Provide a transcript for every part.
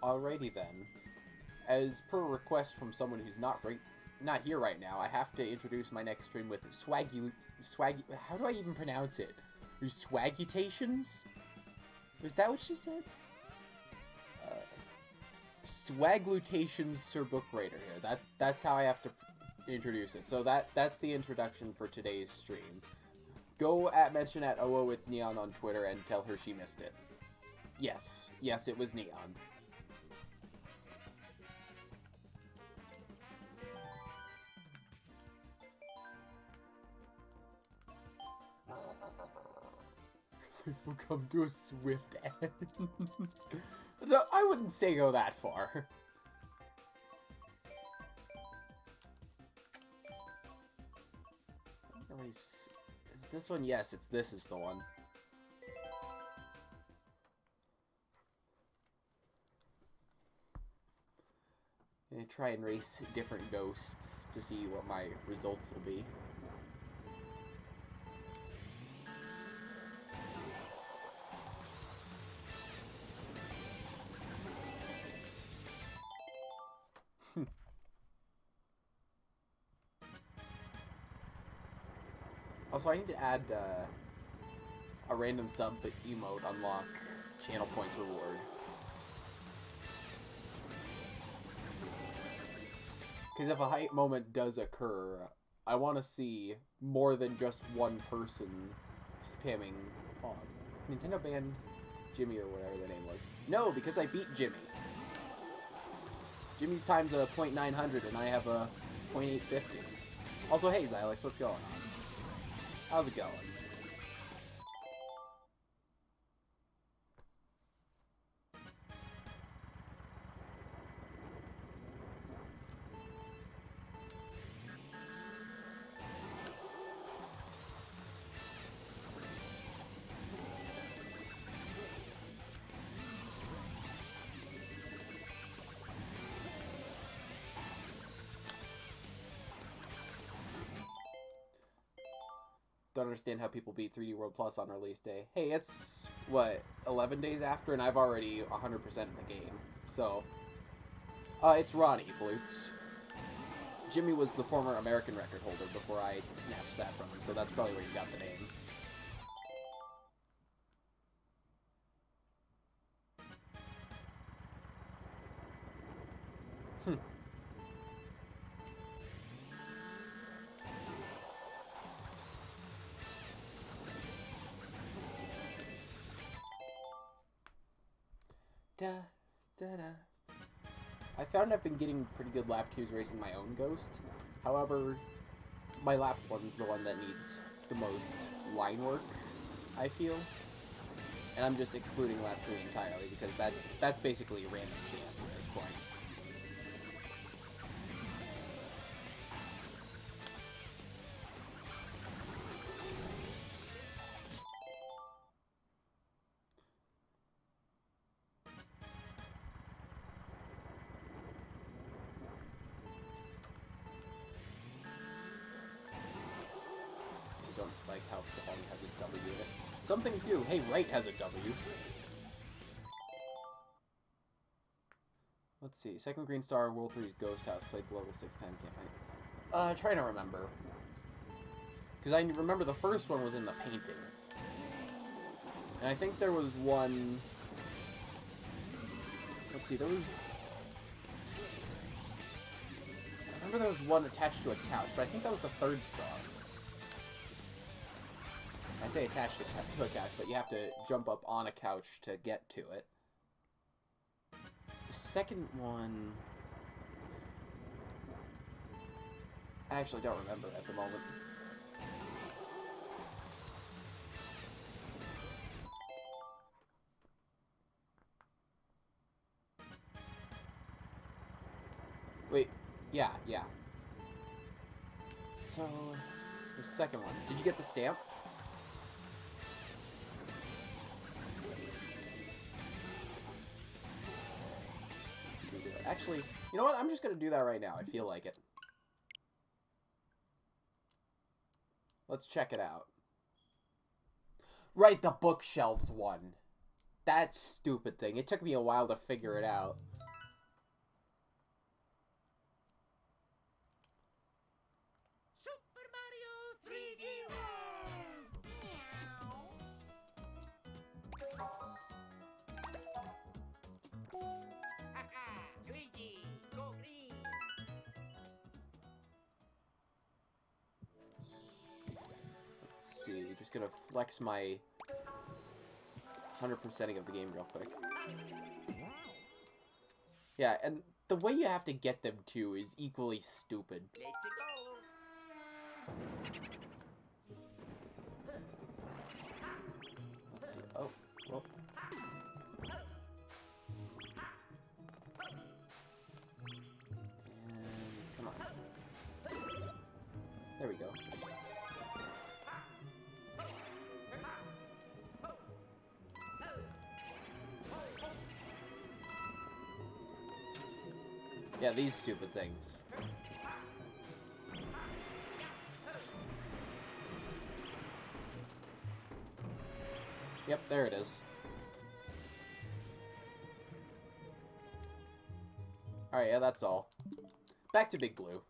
Alrighty then. As per request from someone who's not here right now, I have to introduce my next stream with how do I even pronounce it? Swagutations? Was that what she said? Swaglutations Sir Book Raider here. That's how I have to introduce it. So that's the introduction for today's stream. Go mention at OO It's Neon on Twitter and tell her she missed it. Yes, it was Neon. We'll come to a swift end. No, I wouldn't say go that far. Is this one? Yes, this is the one. I'm gonna try and race different ghosts to see what my results will be. Also, I need to add a random sub emote unlock channel points reward. Because if a hype moment does occur, I want to see more than just one person spamming Pog. Nintendo banned Jimmy or whatever the name was. No, because I beat Jimmy. Jimmy's time's a .900 and I have a .850. Also, hey Xylex, what's going on? How's it going? Don't understand how people beat 3D World Plus on release day. Hey, it's, what, 11 days after, and I've already 100% of the game. So, it's Ronnie, Bloots. Jimmy was the former American record holder before I snatched that from him, so that's probably where you got the name. Da, da, da. I found I've been getting pretty good lap 2s racing my own Ghost. However, my lap 1's the one that needs the most line work, I feel. And I'm just excluding lap 3 entirely because that's basically a random chance at this point. I don't like how the only has a W in it. Some things do. Hey, right has a W. Let's see. Second Green Star, World 3's Ghost House, played the level 6 times, can't find it. Trying to remember. Because I remember the first one was in the painting. And I think there was one... Let's see, there was... I remember there was one attached to a couch, but I think that was the 3rd star. I say attached to a couch, but you have to jump up on a couch to get to it. The second one... I actually don't remember at the moment. Wait, yeah. So, the second one. Did you get the stamp? Actually, you know what? I'm just going to do that right now. I feel like it. Let's check it out. Right, the bookshelves one. That stupid thing. It took me a while to figure it out. Super Mario 3D World! Haha! Luigi, go green! Let's see, just gonna flex my 100%ing of the game real quick. Yeah, and the way you have to get them to is equally stupid. Let's go! Let's see. Oh, well. And come on. There we go. Yeah, these stupid things. Yep, there it is. Alright, yeah, that's all. Back to Big Blue.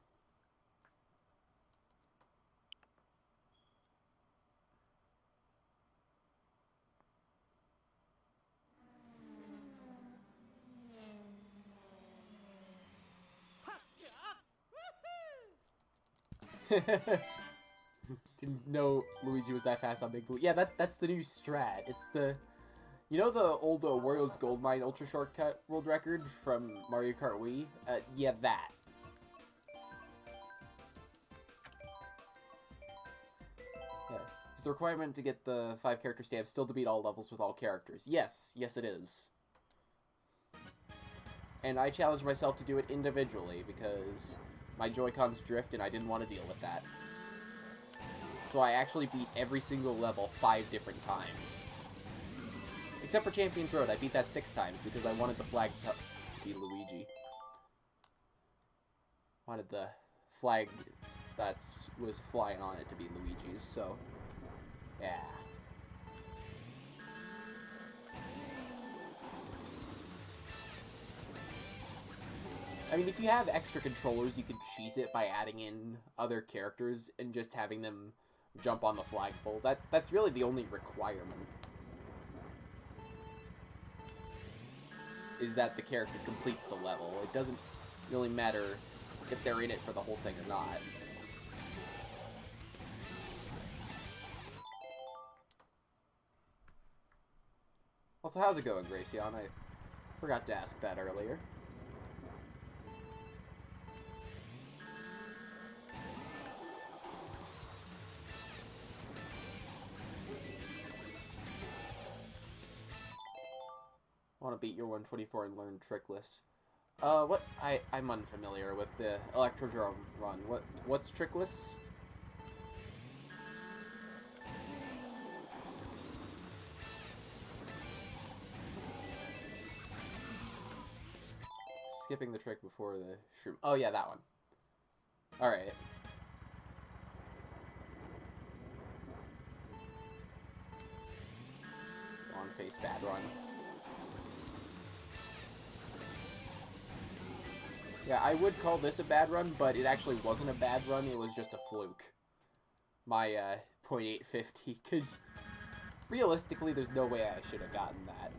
Didn't know Luigi was that fast on Big Blue. Yeah, that's the new strat. It's the... You know the old Wario's Goldmine Ultra Shortcut world record from Mario Kart Wii? Yeah, that. Yeah. Is the requirement to get the 5-character stamp still to beat all levels with all characters? Yes. Yes, it is. And I challenged myself to do it individually because my Joy-Cons drift and I didn't want to deal with that. So I actually beat every single level 5 different times. Except for Champions Road, I beat that 6 times because I wanted the flag to be Luigi. Wanted the flag that was flying on it to be Luigi's, so... Yeah. I mean, if you have extra controllers, you can cheese it by adding in other characters and just having them jump on the flagpole. That's really the only requirement. Is that the character completes the level. It doesn't really matter if they're in it for the whole thing or not. Also, how's it going, Gracian? I Forgot to ask that earlier. Want to beat your 124 and learn Trickless. What? I'm unfamiliar with the Electrodrome run. What's Trickless? Skipping the trick before the shroom. Oh yeah, that one. Alright. On face bad run. Yeah, I would call this a bad run, but it actually wasn't a bad run, it was just a fluke. My, .850, because realistically, there's no way I should have gotten that.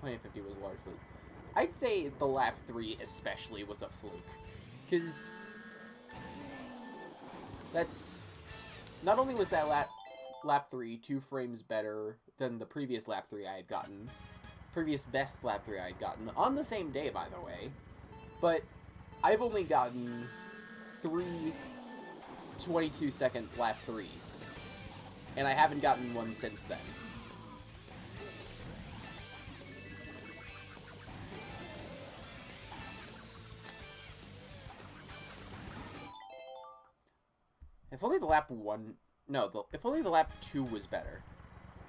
.850 was a large fluke. I'd say the lap 3 especially was a fluke. Because that's... Not only was that lap 3 2 frames better than the previous lap 3 I had gotten, previous best lap 3 I had gotten, on the same day, by the way, but I've only gotten 3 22-second lap 3s, and I haven't gotten one since then. If only the lap 1... No, if only the lap 2 was better.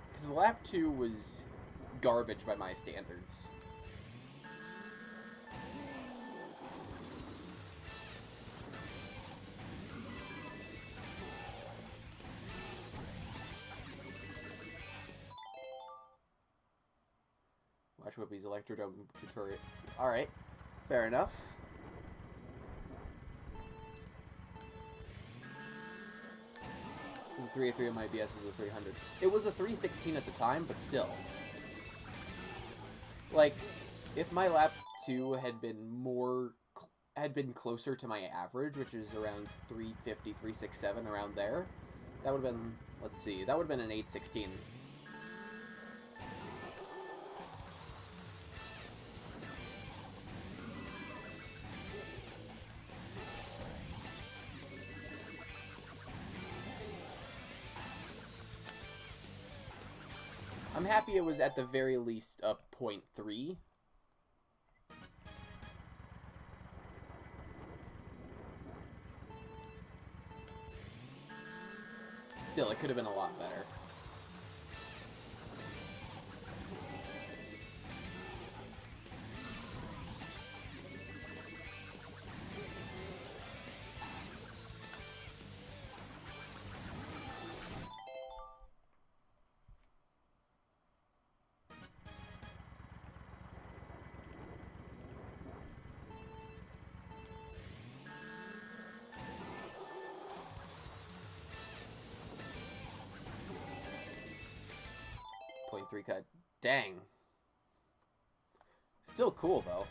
Because the lap 2 was garbage by my standards. Watch Whippy's Electrodrome tutorial. Alright, fair enough. The 383 on my BS is a 300. It was a 316 at the time, but still. Like, if my lap 2 had been closer to my average, which is around 350, 367, around there, that would have been, let's see, that would have been an 816. I'm happy it was at the very least a 0.3. Still, it could have been a lot better. .3 cut. Dang. Still cool, though.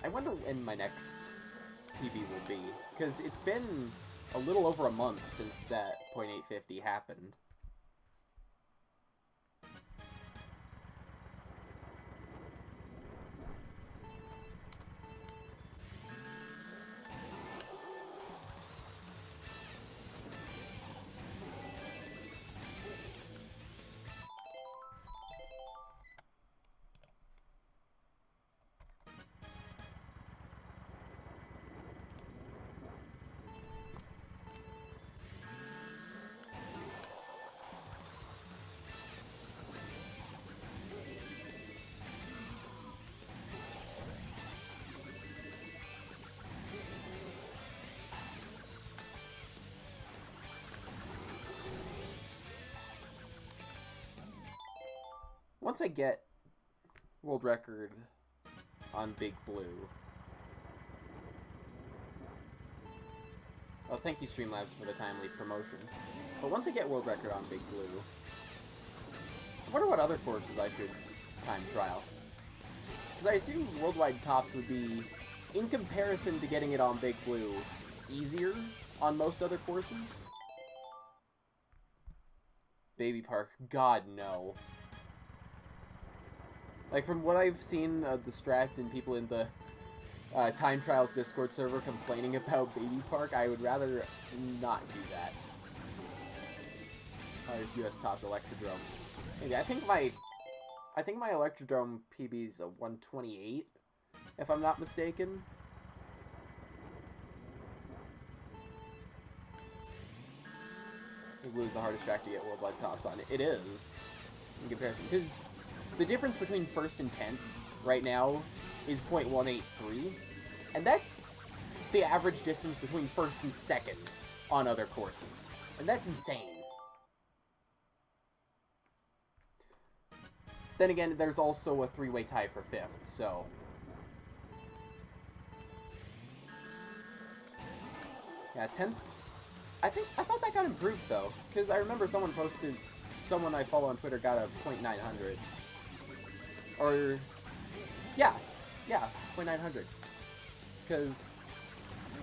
I wonder when my next PB will be, because it's been a little over a month since that .850 happened. once I get world record on Big Blue... Oh, thank you, Streamlabs, for the timely promotion. But once I get world record on Big Blue, I wonder what other courses I should time trial. Because I assume worldwide tops would be, in comparison to getting it on Big Blue, easier on most other courses. Baby Park, God no. Like, from what I've seen of the strats and people in the Time Trials Discord server complaining about Baby Park, I would rather not do that. There's US Tops Electrodrome. Maybe, I think my Electrodrome PB is a 128, if I'm not mistaken. Big Blue is the hardest track to get worldwide tops on. It is, in comparison. Because the difference between first and 10th right now is 0.183, and that's the average distance between first and second on other courses. And that's insane. Then again, there's also a 3-way tie for 5th, so... Yeah, 10th... I thought that got improved, though, because I remember someone I follow on Twitter got a .900. Or... Yeah, .900. Because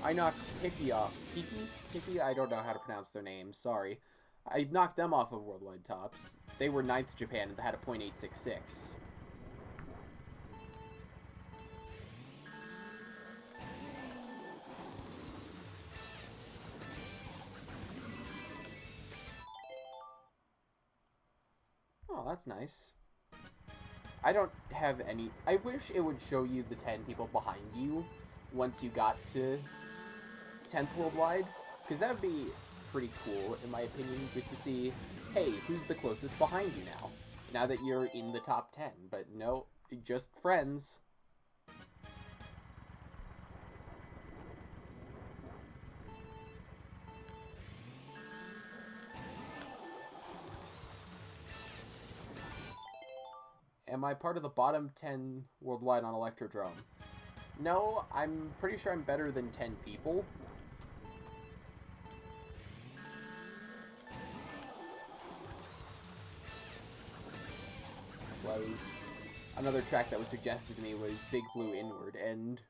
I knocked Hickey off. Hickey? I don't know how to pronounce their name, sorry. I knocked them off of worldwide tops. They were 9th Japan and they had a .866. Oh, that's nice. I don't have any... I wish it would show you the 10 people behind you once you got to 10th worldwide, because that would be pretty cool, in my opinion, just to see, hey, who's the closest behind you now that you're in the top 10. But no, just friends. Am I part of the bottom 10 worldwide on Electrodrome? No, I'm pretty sure I'm better than 10 people. So another track that was suggested to me was Big Blue Inward, and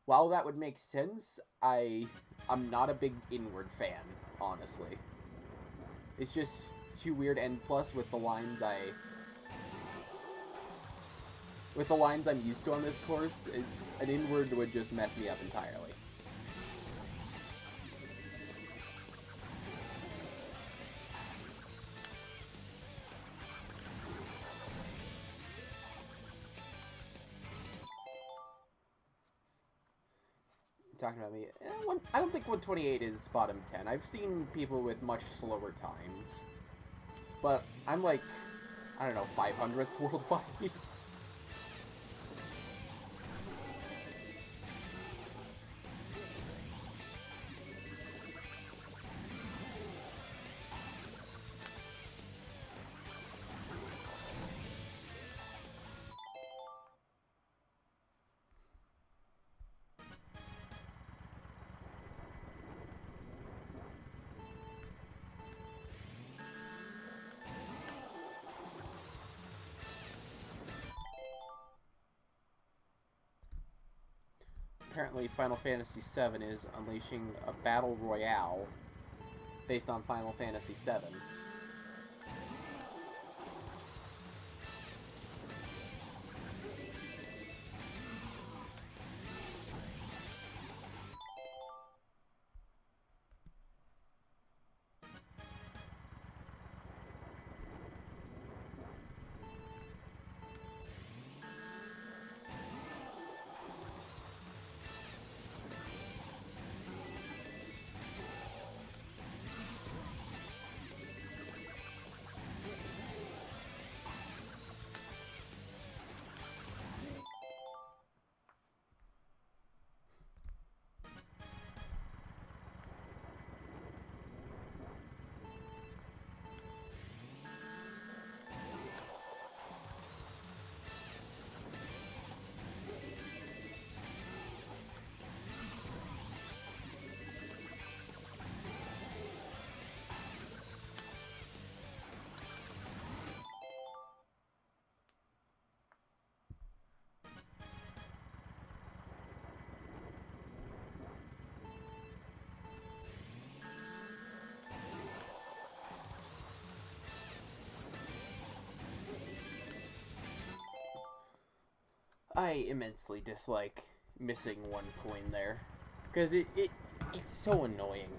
while that would make sense, I'm not a big Inward fan, honestly. It's just too weird, and plus with the lines I'm used to on this course, an Inward would just mess me up entirely. Talking about me, I don't think 128 is bottom 10. I've seen people with much slower times, but I'm like, I don't know, 500th worldwide. Apparently, Final Fantasy VII is unleashing a battle royale based on Final Fantasy VII. I immensely dislike missing one coin there. Because it's so annoying.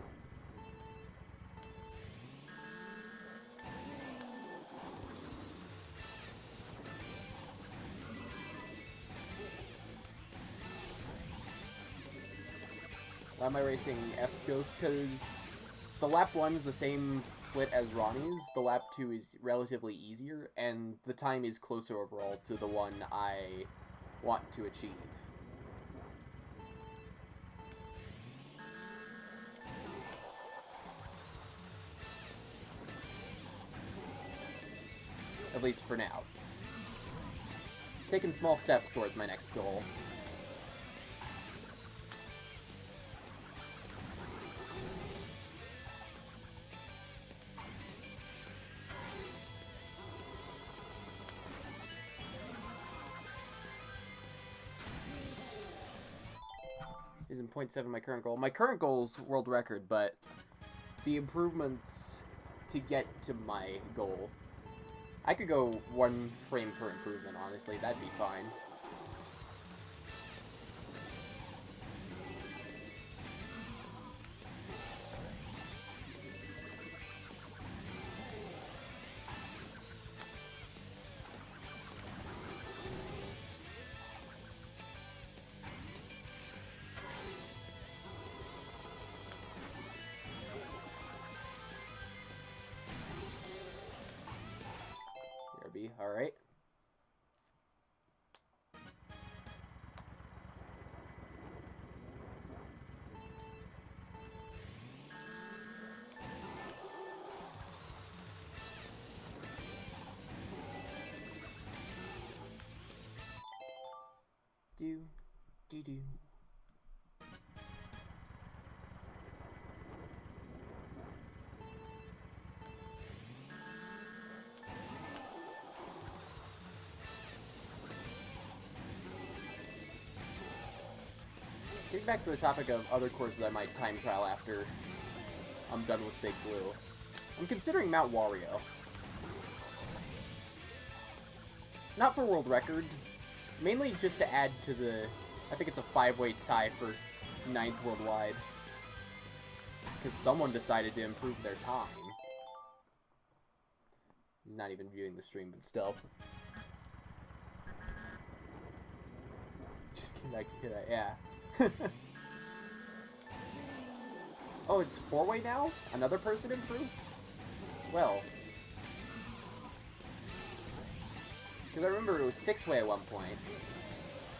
Why am I racing F's Ghost? Because the lap 1's the same split as Ronnie's, the lap 2 is relatively easier, and the time is closer overall to the one I want to achieve. At least for now. Taking small steps towards my next goal. Isn't 0.7 my current goal? My current goal is world record, but the improvements to get to my goal, I could go 1 frame per improvement, honestly. That'd be fine. Alright. Do. Getting back to the topic of other courses I might time trial after I'm done with Big Blue. I'm considering Mount Wario. Not for world record, mainly just to add to the, I think it's a 5-way tie for 9th worldwide. Because someone decided to improve their time. He's not even viewing the stream, but still. Just came back to hear that, yeah. Oh, it's 4-way now? Another person improved? Well. Because I remember it was 6-way at one point.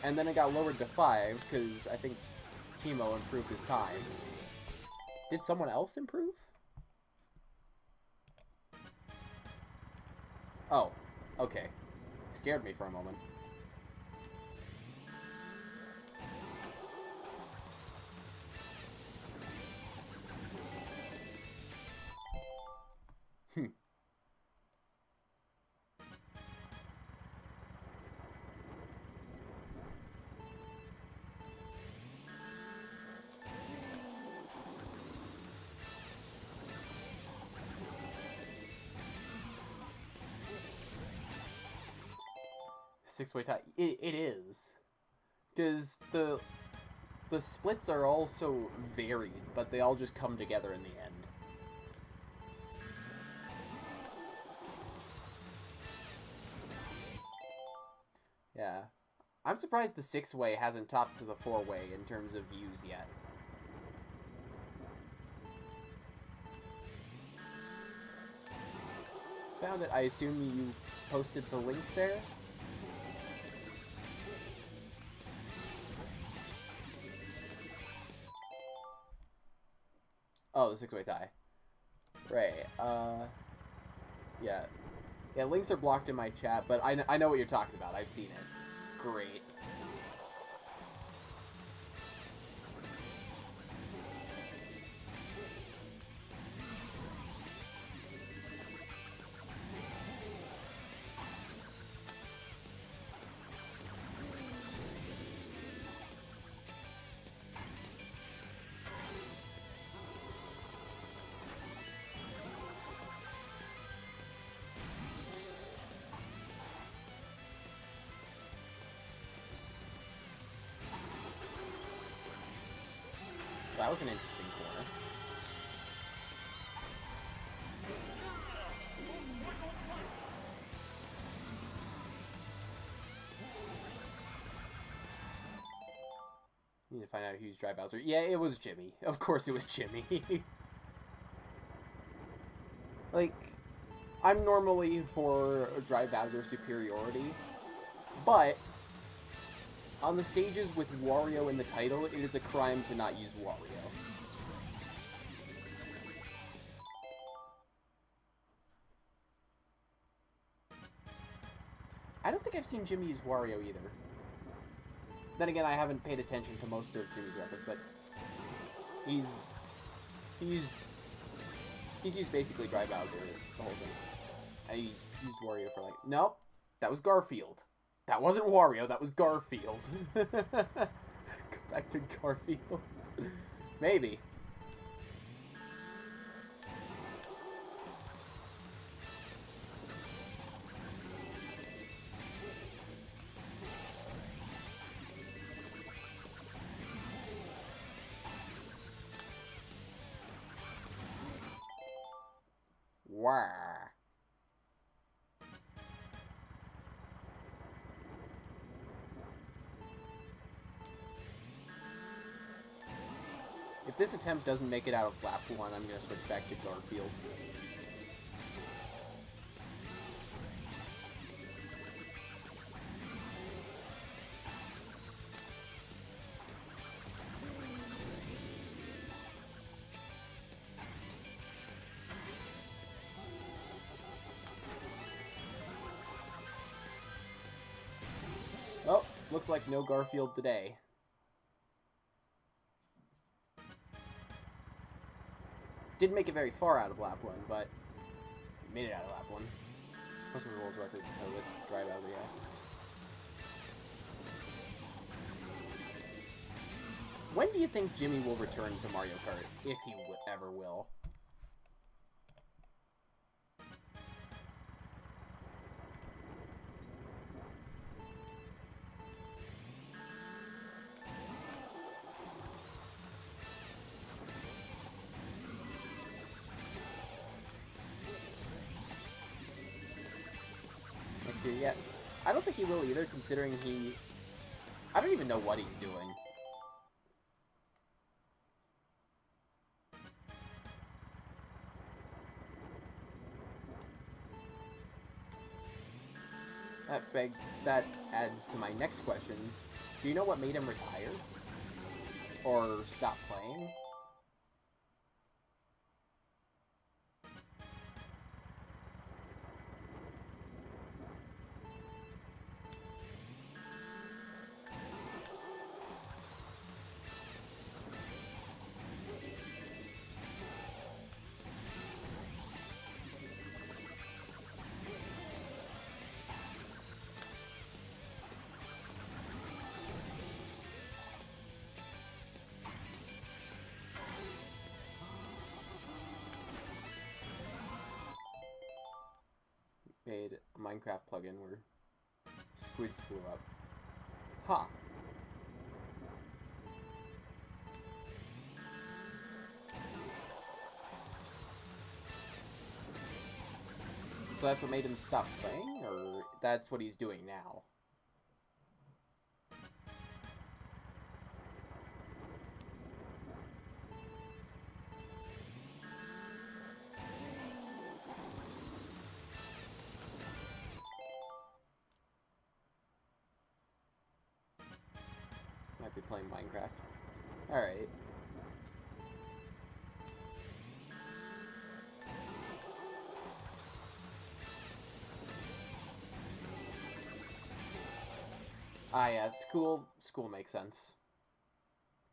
And then it got lowered to 5, because I think Timo improved his time. Did someone else improve? Oh, okay. Scared me for a moment. Six-way tie. It is. Because the splits are all so varied, but they all just come together in the end. Yeah. I'm surprised the 6-way hasn't topped to the 4-way in terms of views yet. Found it. I assume you posted the link there? Oh, the 6-way tie. Right, yeah. Yeah, links are blocked in my chat, but I know what you're talking about. I've seen it. It's great. That was an interesting corner. Need to find out who's Dry Bowser. Yeah, it was Jimmy. Of course it was Jimmy. Like, I'm normally for Dry Bowser superiority, but on the stages with Wario in the title, it is a crime to not use Wario. I don't think I've seen Jimmy use Wario either. Then again, I haven't paid attention to most of Jimmy's records, but he's used basically Dry Bowser the whole thing. I used Wario for like... Nope, that was Garfield. That wasn't Wario, that was Garfield. Go back to Garfield. Maybe. Wow. If this attempt doesn't make it out of lap 1, I'm going to switch back to Garfield. Oh, looks like no Garfield today. Didn't make it very far out of lap 1, but made it out of lap 1. Must be the world record, so with Dry Bowser, yeah. When do you think Jimmy will return to Mario Kart, if he ever will? Next year, yeah. I don't think he will either, considering he... I don't even know what he's doing. That adds to my next question. Do you know what made him retire? Or stop playing? Made a Minecraft plugin where squids blew up. Huh. So that's what made him stop playing? Or that's what he's doing now? Might be playing Minecraft. Alright. Ah, yeah, school makes sense.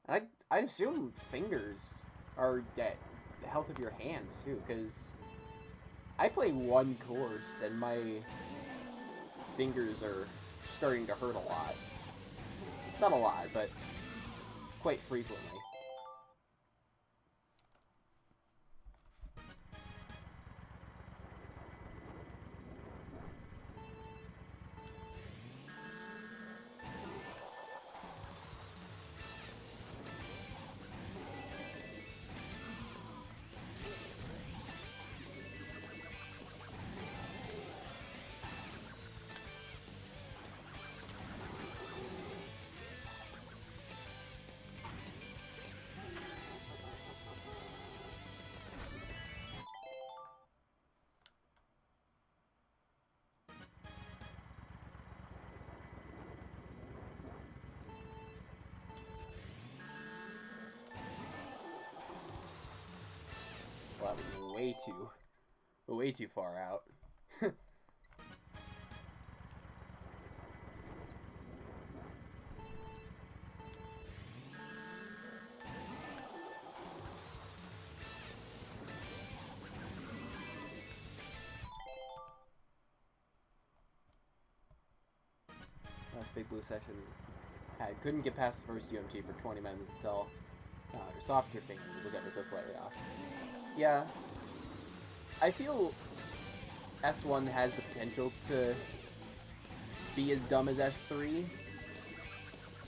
And I assume fingers are the health of your hands, too, because I play one course, and my fingers are starting to hurt a lot. Not a lot, but quite frequently. way too far out. Last big blue session couldn't get past the first UMT for 20 minutes until soft drifting was ever so slightly off. Yeah, I feel S1 has the potential to be as dumb as S3,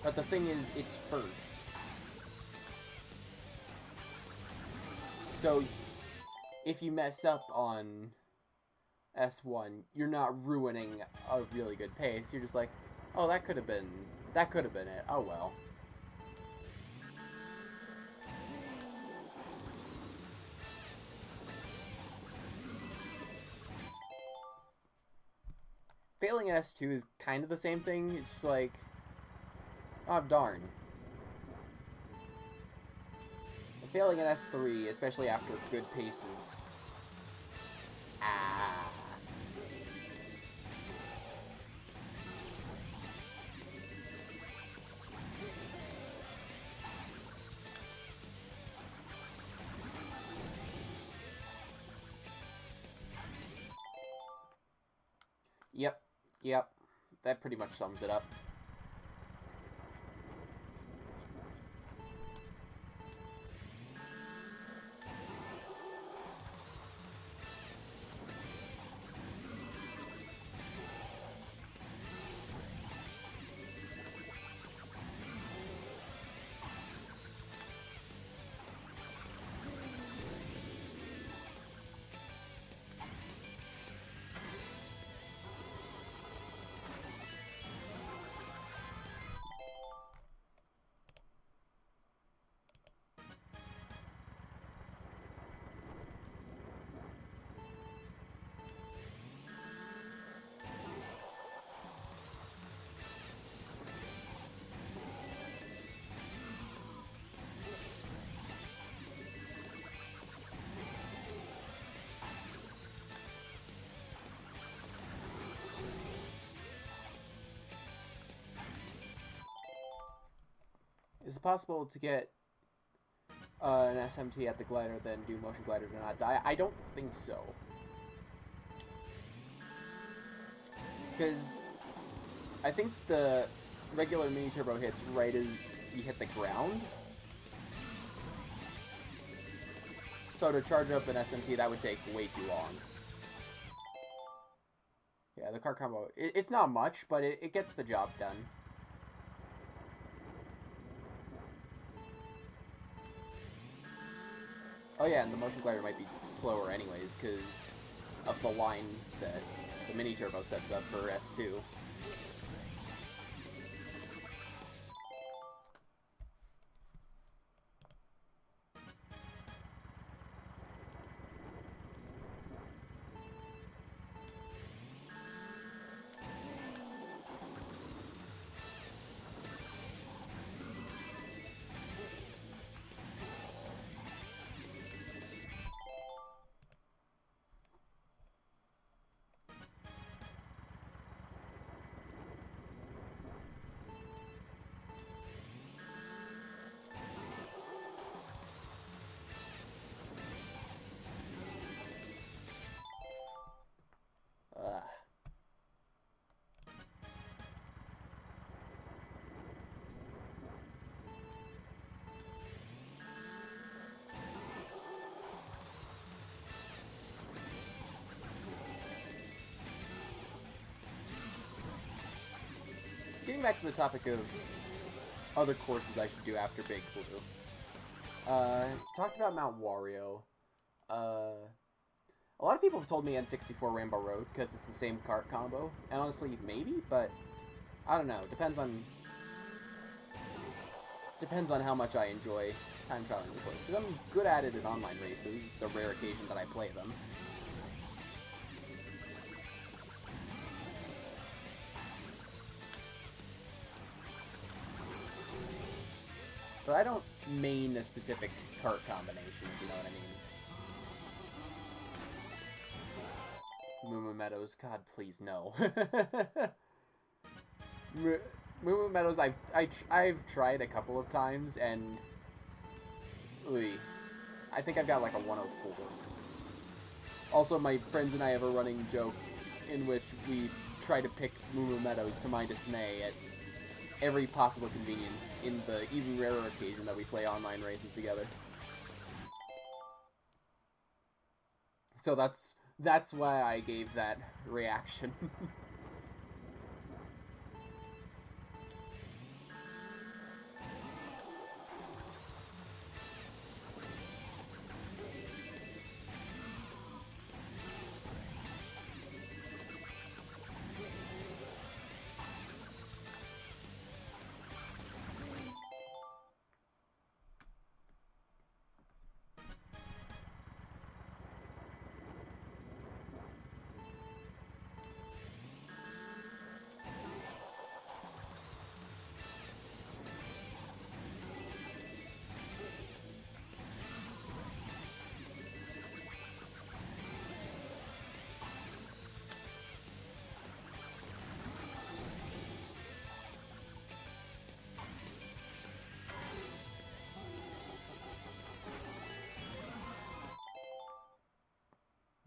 but the thing is, it's first. So, if you mess up on S1, you're not ruining a really good pace. You're just like, oh, that could have been it. Oh well. Failing at S2 is kind of the same thing. It's just like, oh darn. Failing at S3, especially after good paces. Ah. Yep. That pretty much sums it up. Is it possible to get an SMT at the glider, then do motion glider to not die? I don't think so. Because I think the regular mini turbo hits right as you hit the ground. So to charge up an SMT, that would take way too long. Yeah, the car combo, it's not much, but it gets the job done. Oh yeah, and the motion glider might be slower anyways, because of the line that the mini turbo sets up for S2. Getting back to the topic of other courses I should do after Big Blue. Talked about Mount Wario. A lot of people have told me N64 Rainbow Road because it's the same kart combo. And honestly, maybe, but I don't know. Depends on how much I enjoy time trialing the course. Because I'm good at it in online races, the rare occasion that I play them. But I don't main a specific kart combination, if you know what I mean. Moo Meadows, God, please no. Moo Meadows, I've tried a couple of times, and I think I've got like a 104. Also, my friends and I have a running joke in which we try to pick Moo Meadows to my dismay at every possible convenience in the even rarer occasion that we play online races together. So that's why I gave that reaction.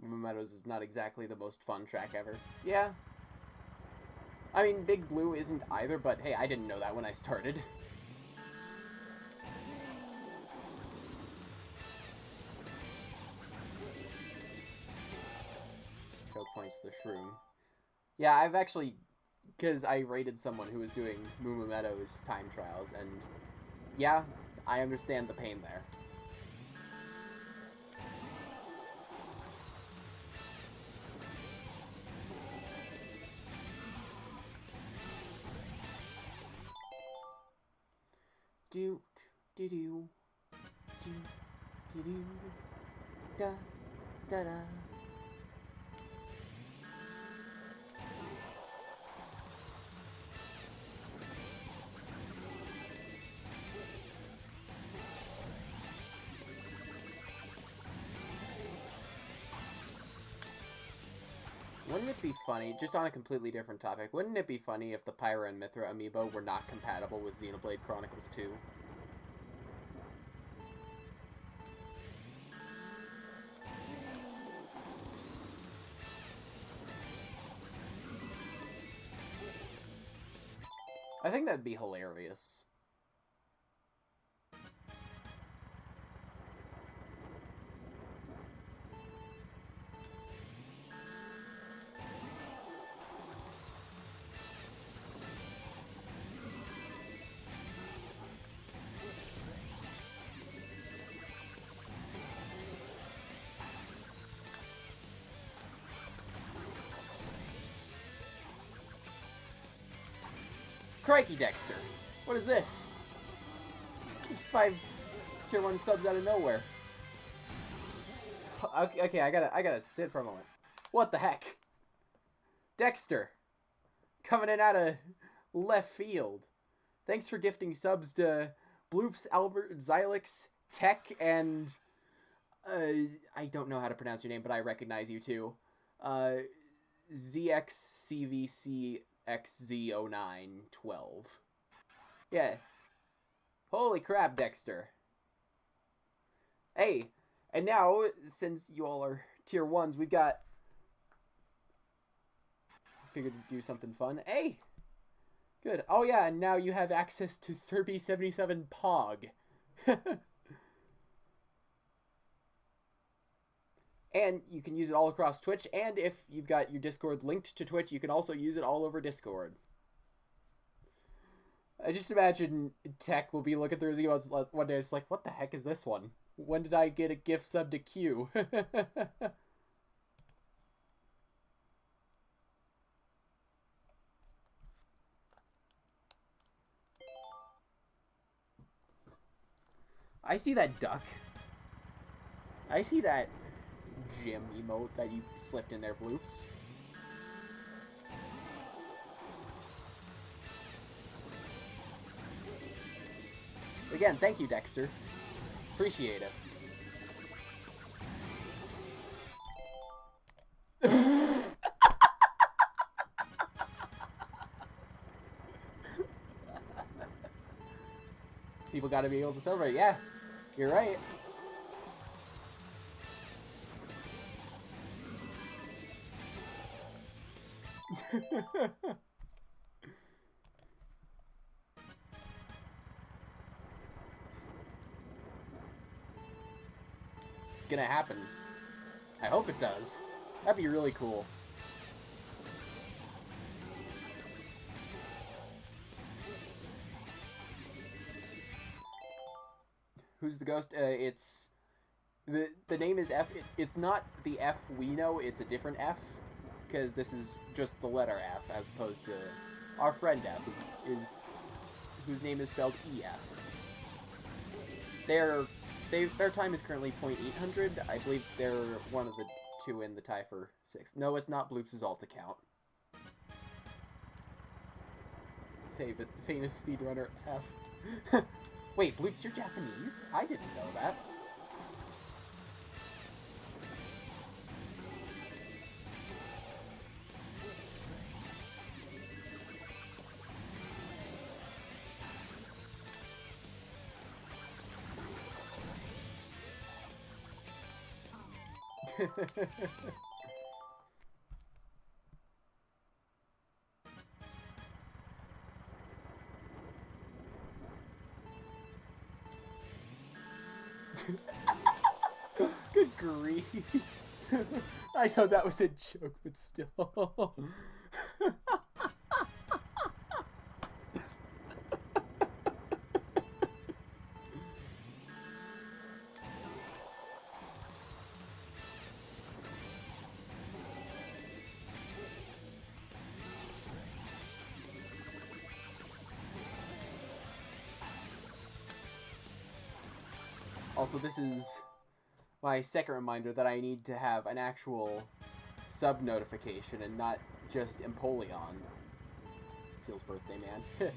Meadows is not exactly the most fun track ever. Yeah. I mean, Big Blue isn't either, but hey, I didn't know that when I started. Choke points the shroom. Yeah, I've actually, because I rated someone who was doing Moo Meadows time trials, and yeah, I understand the pain there. Do do do do do do da da da. Wouldn't it be funny, just on a completely different topic, wouldn't it be funny if the Pyra and Mithra amiibo were not compatible with Xenoblade Chronicles 2? I think that'd be hilarious. Crikey, Dexter. What is this? Just 5 tier 1 subs out of nowhere. Okay, I gotta sit for a moment. What the heck? Dexter. Coming in out of left field. Thanks for gifting subs to Bloops, Albert, Xylix, Tech, and... I don't know how to pronounce your name, but I recognize you too. ZXCVCXZ0912. Yeah. Holy crap, Dexter. Hey, and now, since you all are tier 1s, we've got... I figured to do something fun. Hey! Good. Oh yeah, and now you have access to Serby77 Pog. And you can use it all across Twitch, and if you've got your Discord linked to Twitch, you can also use it all over Discord. I just imagine Tech will be looking through his emails one day, it's like, what the heck is this one? When did I get a gift sub to Q? I see that duck. I see that gym emote that you slipped in there, Bloops. Again, thank you, Dexter. Appreciate it. People got to be able to celebrate. Yeah, you're right. It's gonna happen. I hope it does. That'd be really cool. Who's the ghost? It's the name is F. It's not the F we know. It's a different F, because this is just the letter F as opposed to our friend F, whose name is spelled EF. Their time is currently 0.800. I believe they're one of the two in the tie for 6th. No, it's not Bloops' alt account. Famous speedrunner F. Wait, Bloops, you're Japanese? I didn't know that. Good grief. I know that was a joke, but still. Also, this is my second reminder that I need to have an actual sub notification and not just Empoleon. Feels birthday, man.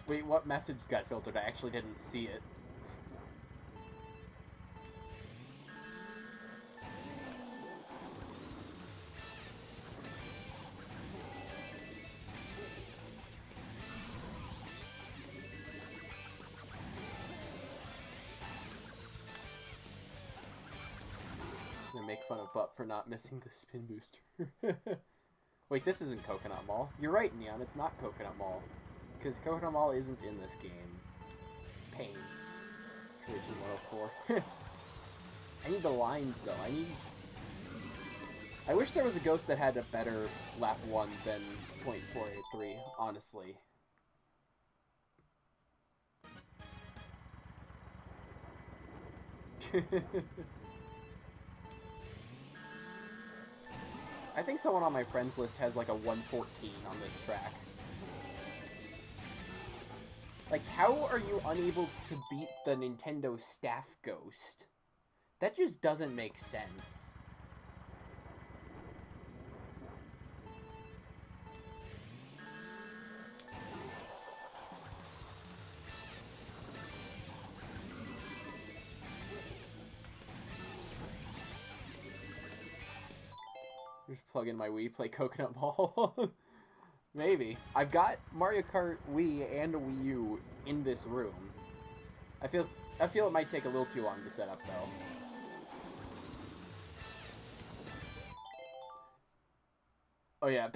Wait, what message got filtered? I actually didn't see it. I'm gonna make fun of Butt for not missing the spin booster. Wait, this isn't Coconut Mall. You're right, Neon, it's not Coconut Mall. Because Coconut Mall isn't in this game. Pain. 104. I need the lines, though. I wish there was a ghost that had a better lap 1 than .483, honestly. I think someone on my friends list has like a 114 on this track. Like, how are you unable to beat the Nintendo staff ghost? That just doesn't make sense. Just plug in my Wii, play Coconut Mall. Maybe. I've got Mario Kart Wii and a Wii U in this room. I feel it might take a little too long to set up, though. Oh, yeah.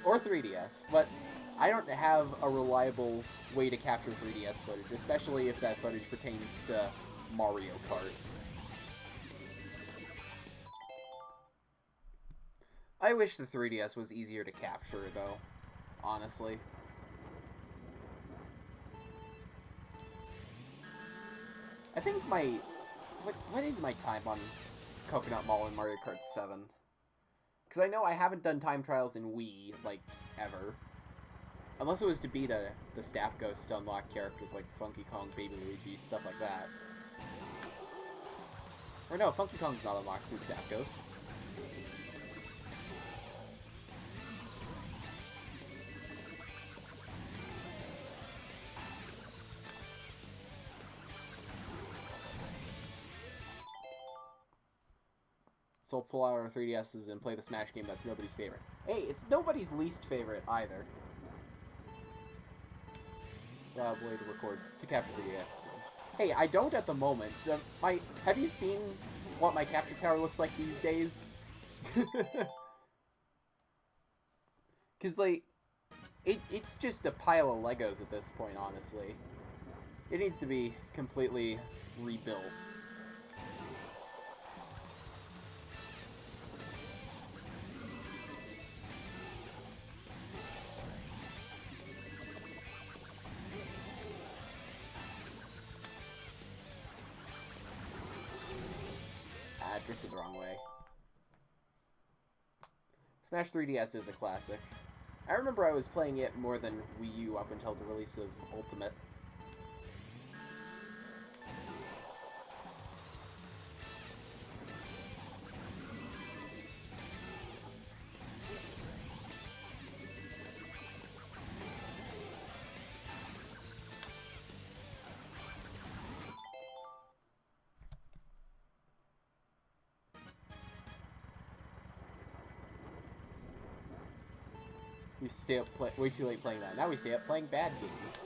Or 3DS, but I don't have a reliable way to capture 3DS footage, especially if that footage pertains to Mario Kart. I wish the 3DS was easier to capture, though, honestly. I think my... What is my time on Coconut Mall in Mario Kart 7? Because I know I haven't done time trials in Wii, like, ever. Unless it was to beat the Staff Ghost to unlock characters like Funky Kong, Baby Luigi, stuff like that. Or no, Funky Kong's not unlocked through Staff Ghosts. So we'll pull out our 3DSs and play the Smash game that's nobody's favorite. Hey, it's nobody's least favorite either. Way to record, to capture the Hey, I don't at the moment. Have you seen what my capture tower looks like these days? Because, like, it's just a pile of Legos at this point, honestly. It needs to be completely rebuilt. Drifted the wrong way. Smash 3DS is a classic. I remember I was playing it more than Wii U up until the release of Ultimate. We stay up way too late playing that. Now we stay up playing bad games.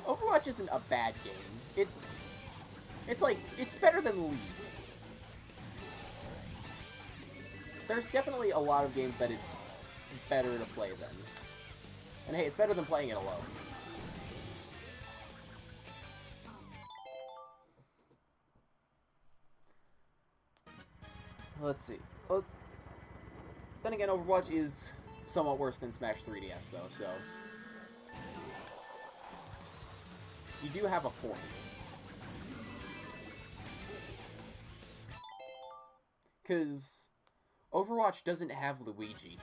Overwatch isn't a bad game. It's better than League. There's definitely a lot of games that it's better to play than. And hey, it's better than playing it alone. Let's see. Well, then again, Overwatch is somewhat worse than Smash 3DS, though, so... You do have a point. Because Overwatch doesn't have Luigi.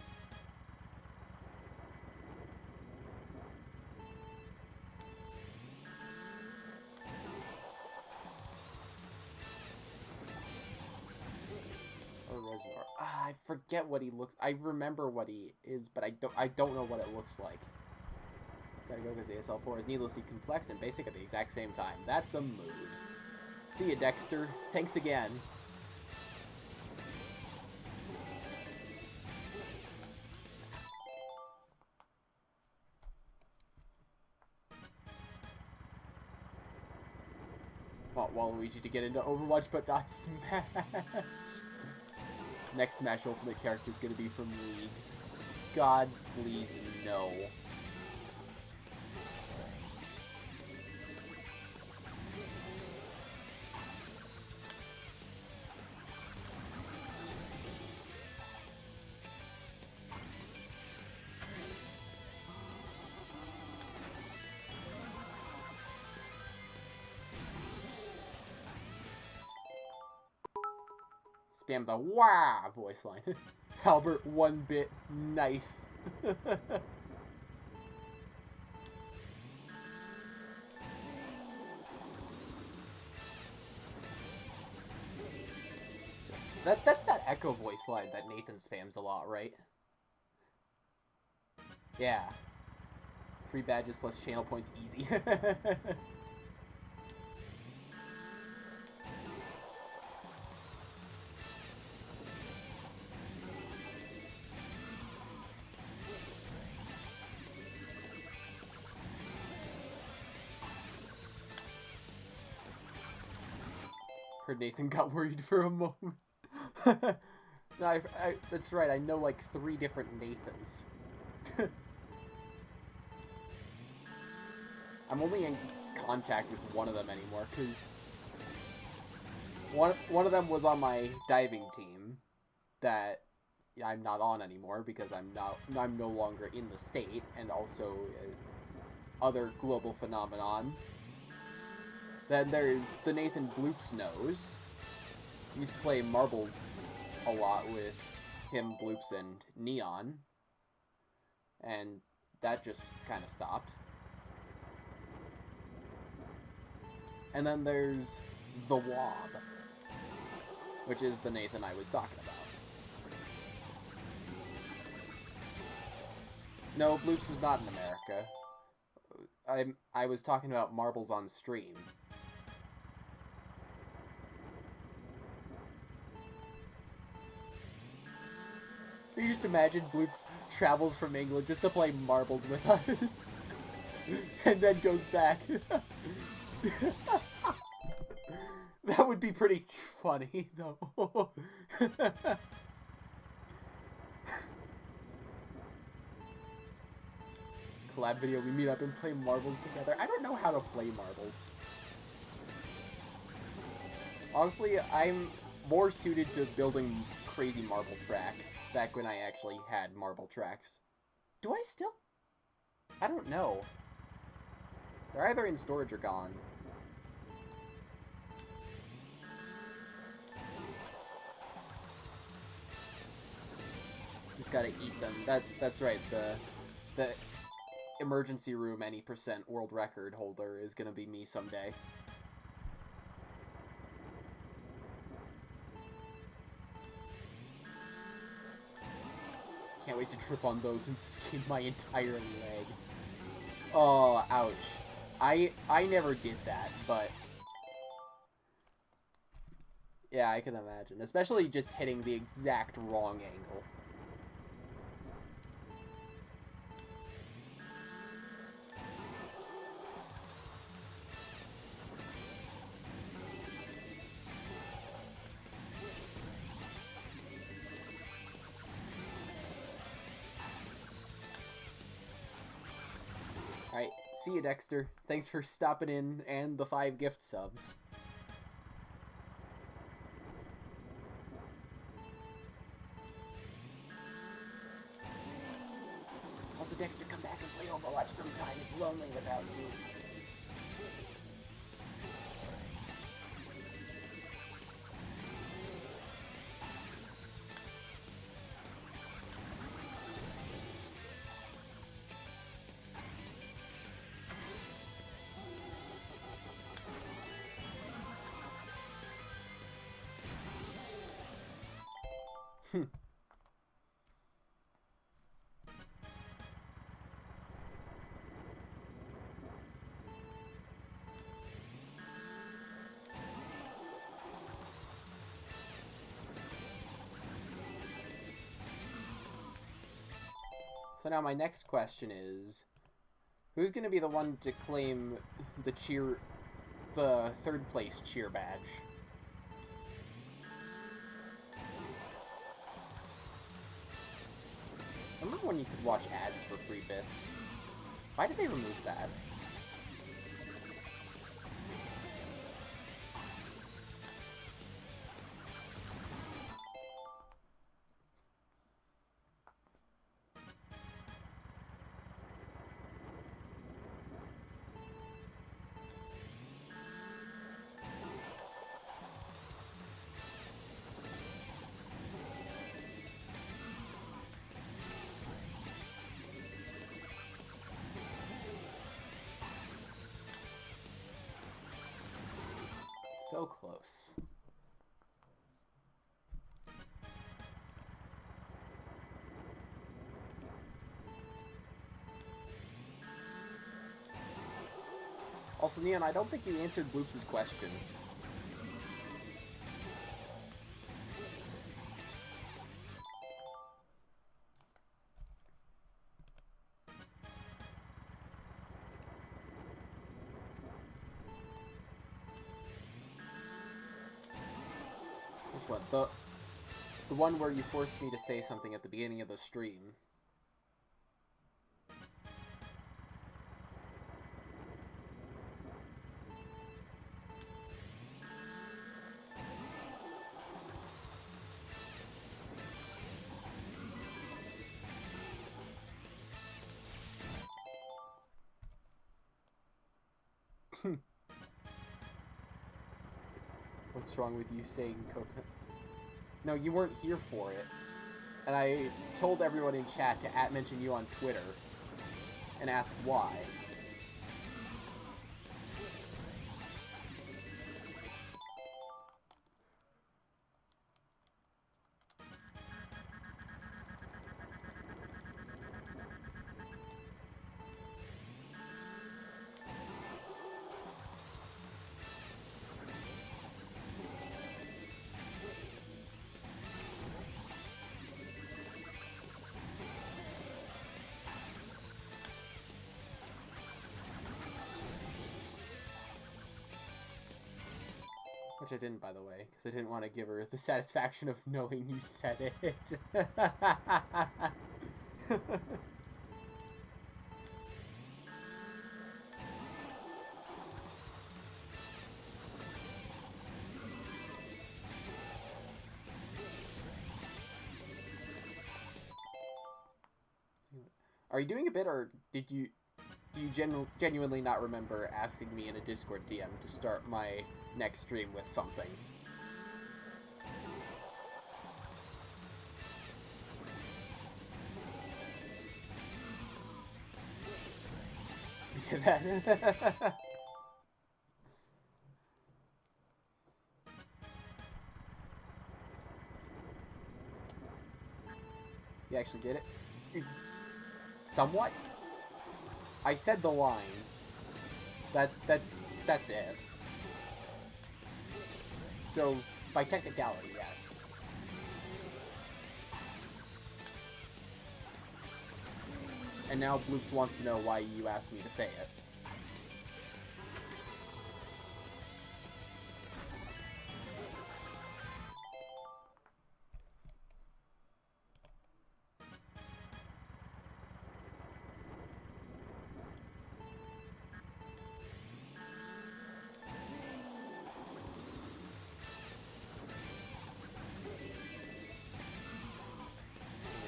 I forget what he looks. I remember what he is, but I don't know what it looks like. Gotta go because ASL4 is needlessly complex and basic at the exact same time. That's a mood. See ya, Dexter. Thanks again. Want Waluigi to get into Overwatch, but not Smash. Next Smash Ultimate character is going to be from League. God, please, no. Spam the wah voice line. Albert 1-bit, nice. That's that echo voice line that Nathan spams a lot, right? Yeah. Free badges plus channel points easy. Nathan got worried for a moment. No, that's right. I know like 3 different Nathans. I'm only in contact with one of them anymore because one of them was on my diving team that I'm not on anymore because I'm no longer in the state, and also other global phenomenon. Then there's the Nathan Bloops knows. Used to play marbles a lot with him, Bloops, and Neon. And that just kind of stopped. And then there's the Wob, which is the Nathan I was talking about. No, Bloops was not in America. I was talking about marbles on stream. You just imagine Bloops travels from England just to play marbles with us. And then goes back. That would be pretty funny, though. Collab video, we meet up and play marbles together. I don't know how to play marbles. Honestly, I'm more suited to building crazy marble tracks back when I actually had marble tracks. Do I still? I don't know. They're either in storage or gone. Just gotta eat them. That's right. The emergency room any % world record holder is gonna be me someday. Can't wait to trip on those and skin my entire leg. Oh, ouch. I never did that, but yeah, I can imagine. Especially just hitting the exact wrong angle. Alright, see you, Dexter. Thanks for stopping in and the 5 gift subs. Also, Dexter, come back and play Overwatch sometime. It's lonely without you. So now my next question is, who's going to be the one to claim the third place cheer badge? I remember when you could watch ads for free bits. Why did they remove that? So close. Also, Neon, I don't think you answered Bloops' question. Which one? The one where you forced me to say something at the beginning of the stream. What's wrong with you saying coconut? No, you weren't here for it. And I told everyone in chat to @mention you on Twitter and ask why. Which I didn't, by the way, because I didn't want to give her the satisfaction of knowing you said it. Are you doing a bit, or do you genuinely not remember asking me in a Discord DM to start my next stream with something? You actually get it? Somewhat? I said the line. That's it. So, by technicality, yes. And now Bloops wants to know why you asked me to say it.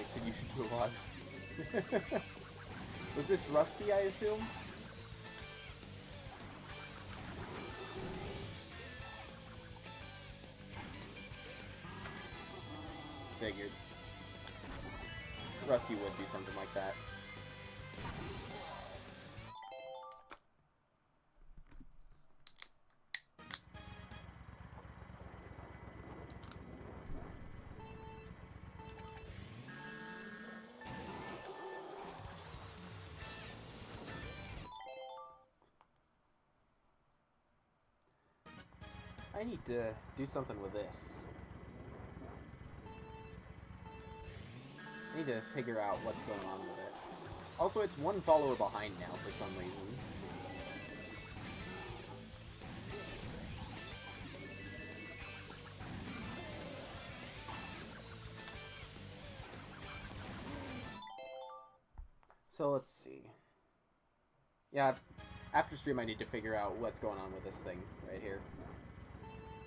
So you should do a lot. Was this Rusty, I assume? Figured. Rusty would do something like that. I need to do something with this. I need to figure out what's going on with it. Also, it's one follower behind now for some reason. So let's see. Yeah, after stream I need to figure out what's going on with this thing right here.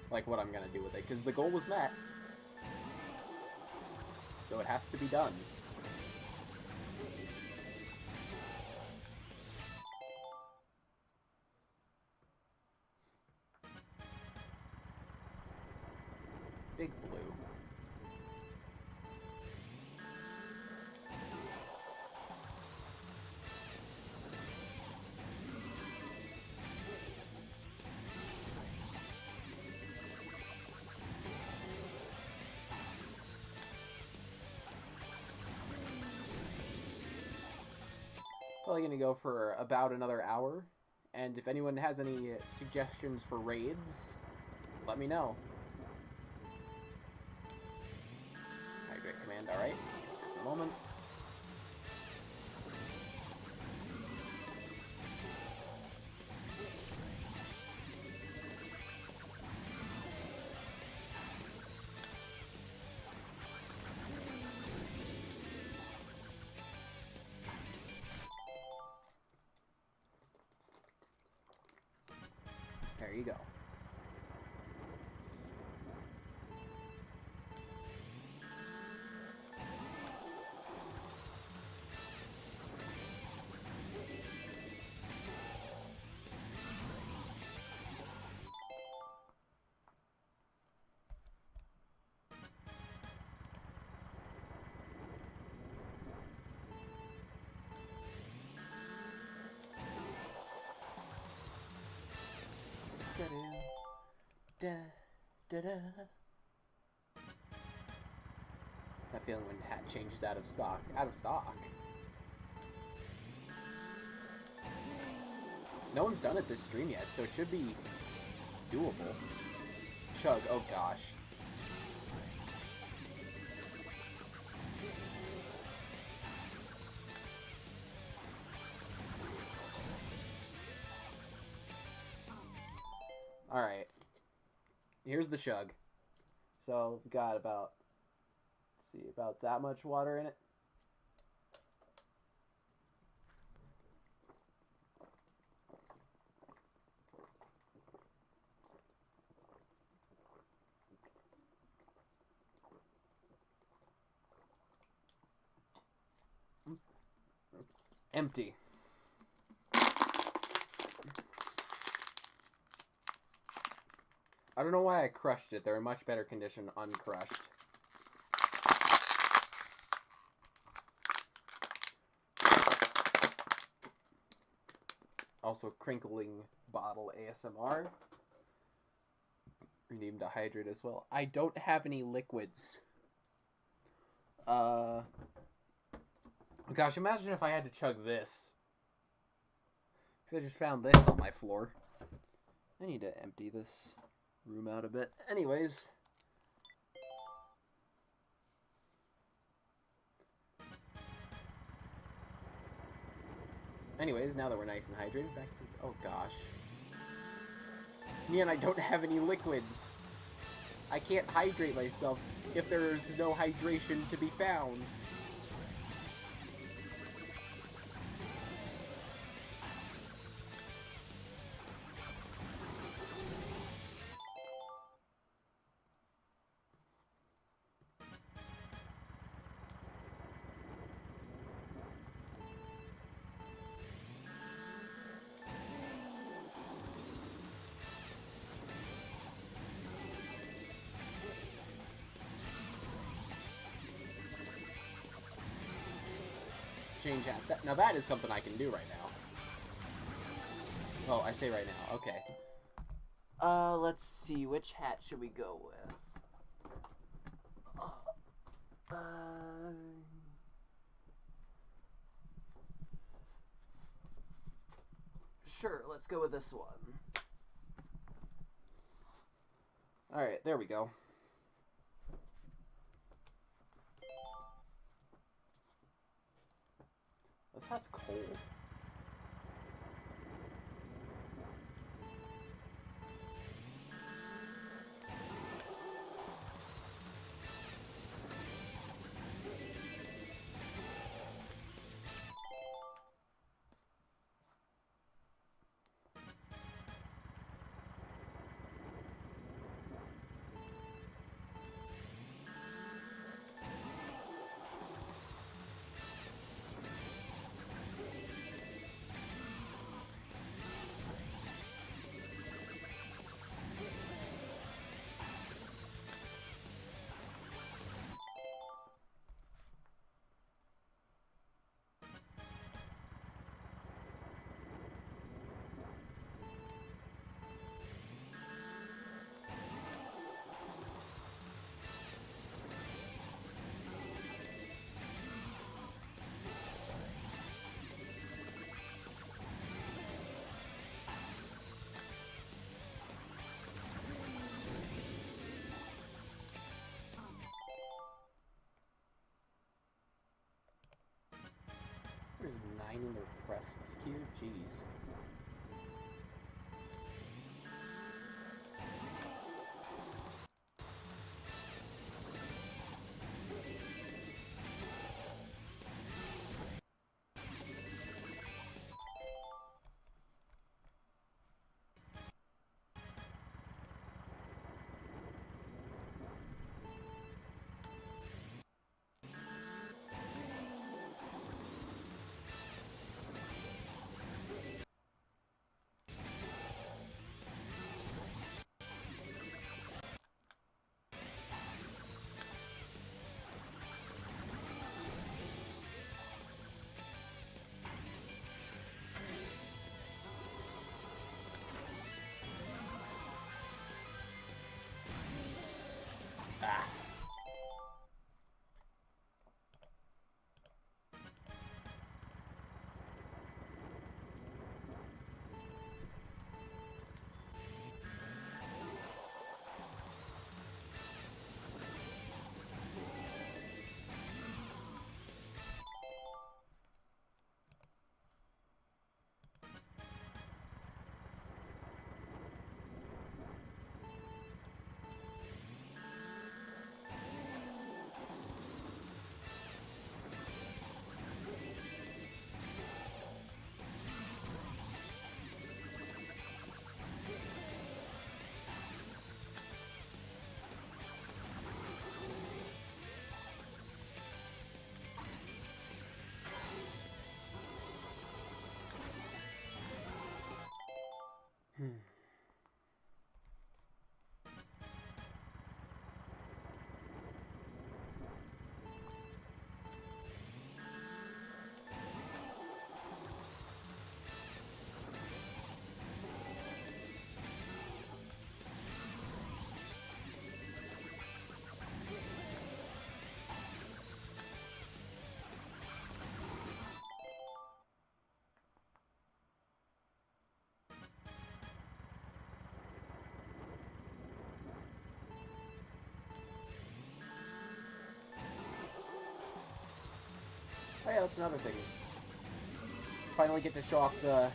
Like what I'm gonna do with it, because the goal was met. So it has to be done. Big Blue. Probably gonna go for about another hour, and if anyone has any suggestions for raids, let me know. Hydrate command, alright. Just a moment. There you go. da, da, da. That feeling when hat changes out of stock. Out of stock? No one's done it this stream yet, so it should be doable. Chug, oh gosh. Alright. Here's the chug. So, we've got about, let's see, about that much water in it. Empty. I don't know why I crushed it. They're in much better condition uncrushed. Also, crinkling bottle ASMR. Renamed to hydrate as well. I don't have any liquids. Gosh, imagine if I had to chug this. Because I just found this on my floor. I need to empty this room out a bit. Anyways. Now that we're nice and hydrated, back to... Oh, gosh. Man, I don't have any liquids. I can't hydrate myself if there's no hydration to be found. Change hat. Now that is something I can do right now. Well, I say right now. Okay. Let's see. Which hat should we go with? Sure, let's go with this one. Alright, there we go. This hat's cold. There's 9 in the requests queue? Jeez. Oh yeah, that's another thing. Finally get to show off the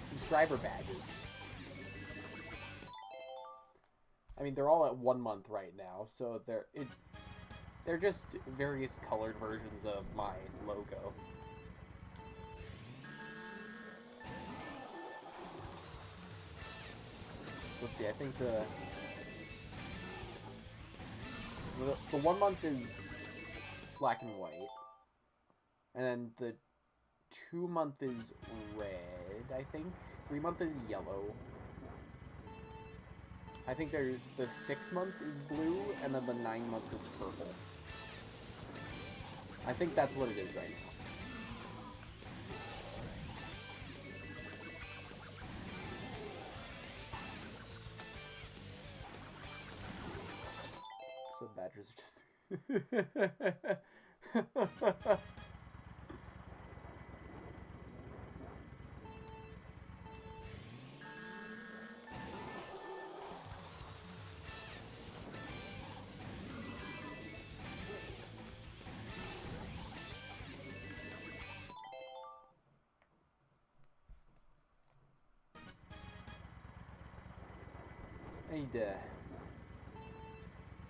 subscriber badges. I mean, they're all at 1 month right now, so they're just various colored versions of my logo. Let's see, I think the 1 month is black and white. And then the 2 month is red, I think. 3 month is yellow. I think the 6 month is blue, and then the 9 month is purple. I think that's what it is right now. So badgers are just... I need to...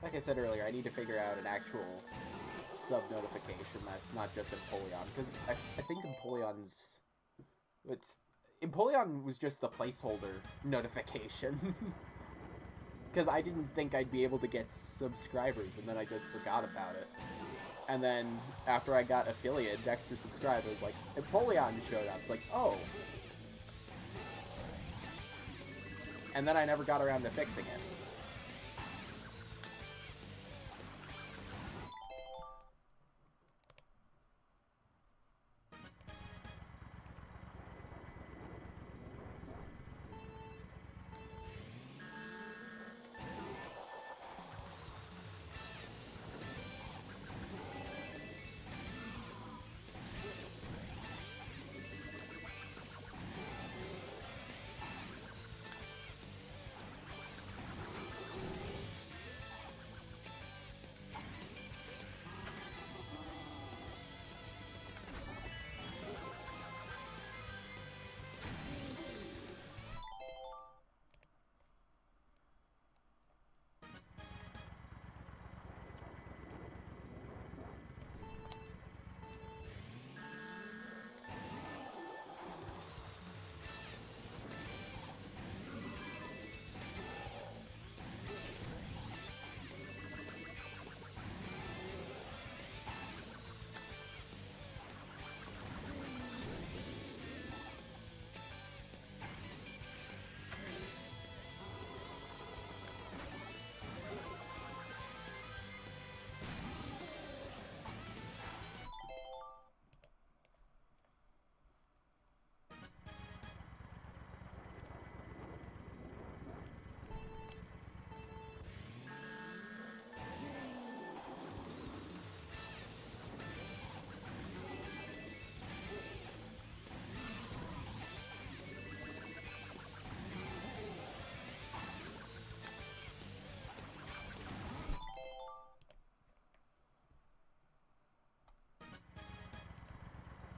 Like I said earlier, I need to figure out an actual sub-notification that's not just Empoleon, because I think Empoleon's... Empoleon was just the placeholder notification. Because I didn't think I'd be able to get subscribers, and then I just forgot about it. And then, after I got affiliate, Dexter subscribed, it was like, Empoleon showed up. It's like, oh. And then I never got around to fixing it.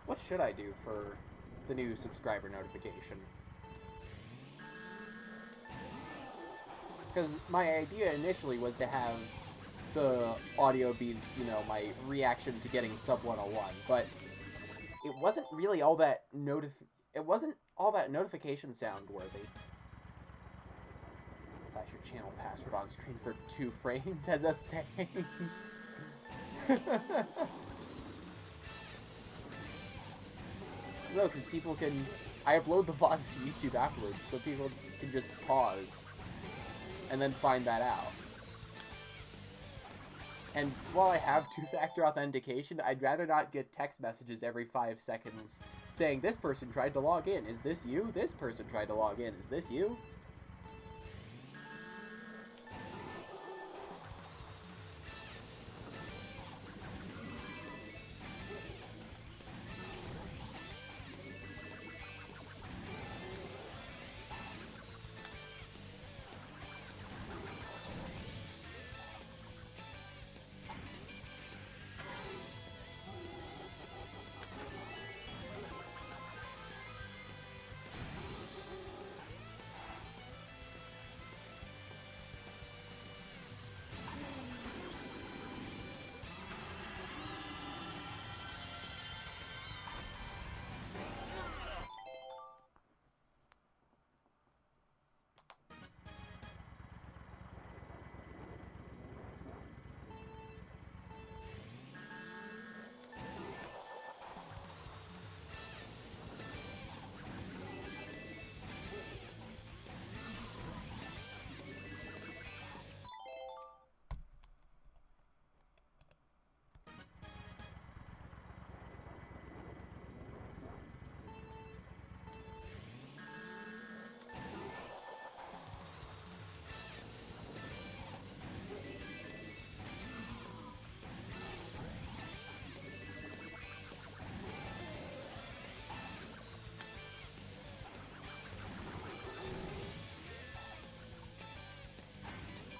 What should I do for the new subscriber notification? Because my idea initially was to have the audio be, you know, my reaction to getting sub 101, but it wasn't really all that notification sound worthy. Flash your channel password on screen for 2 frames as a thanks. No, because people can... I upload the VODs to YouTube afterwards, so people can just pause and then find that out. And while I have 2-factor authentication, I'd rather not get text messages every 5 seconds saying, this person tried to log in. Is this you? This person tried to log in. Is this you?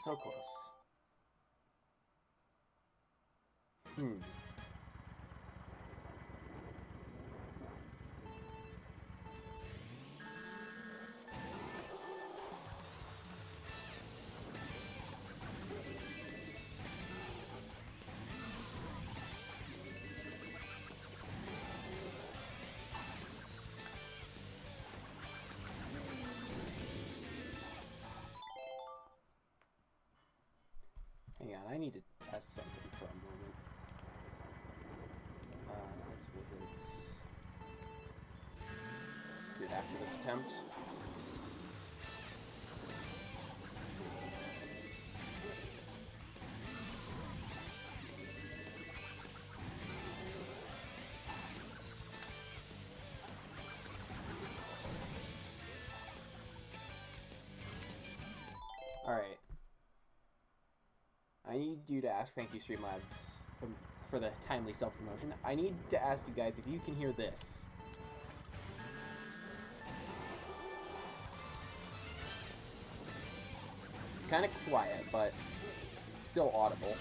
So close. Hang on, I need to test something for a moment. Test widgets. Do it after this attempt. Alright. I need you to ask, thank you Streamlabs for the timely self-promotion. I need to ask you guys if you can hear this. It's kind of quiet, but still audible.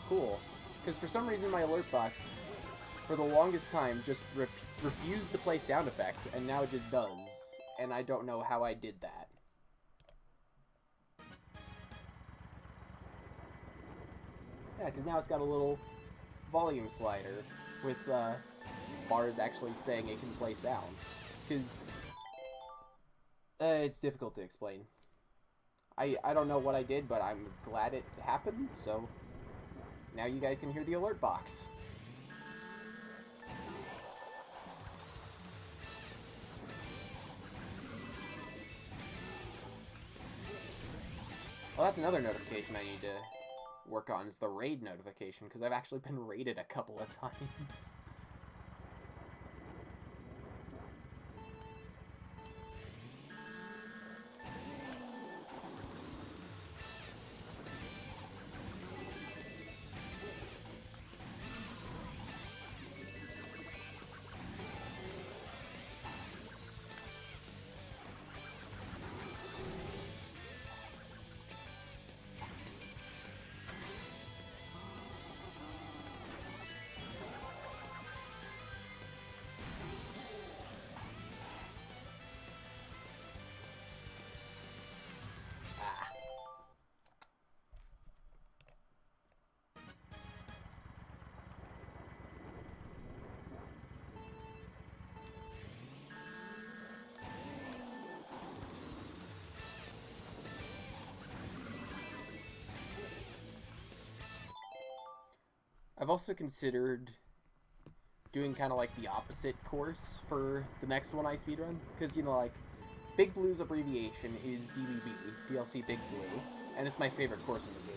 Cool. Because for some reason my alert box, for the longest time, just refused to play sound effects, and now it just does. And I don't know how I did that. Yeah, because now it's got a little volume slider with bars actually saying it can play sound. Because it's difficult to explain. I don't know what I did, but I'm glad it happened, so now you guys can hear the alert box. Well, that's another notification I need to work on, is the raid notification, because I've actually been raided a couple of times. I've also considered doing kind of like the opposite course for the next one I speedrun. Because, you know, like, Big Blue's abbreviation is DBB, DLC Big Blue, and it's my favorite course in the game.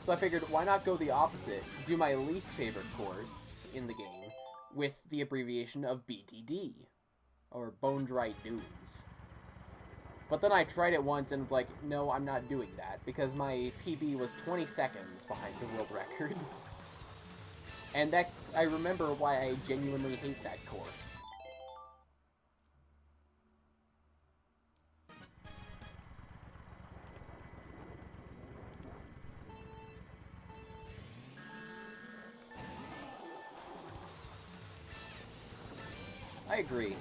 So I figured, why not go the opposite, do my least favorite course in the game with the abbreviation of BTD, or Bone Dry Dunes. But then I tried it once and was like, no, I'm not doing that, because my PB was 20 seconds behind the world record. And that, I remember why I genuinely hate that course. I agree.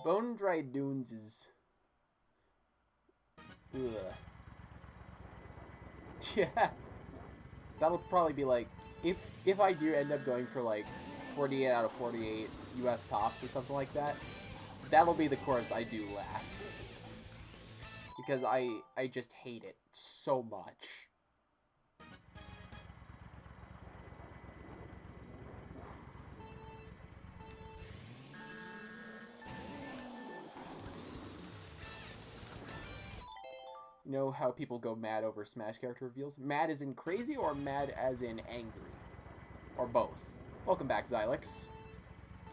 Bone Dry Dunes is... ugh. Yeah. That'll probably be like... If I do end up going for like 48 out of 48 US tops or something like that, that'll be the course I do last. Because I just hate it so much. You know how people go mad over Smash character reveals? Mad as in crazy, or mad as in angry? Or both. Welcome back, Xylix.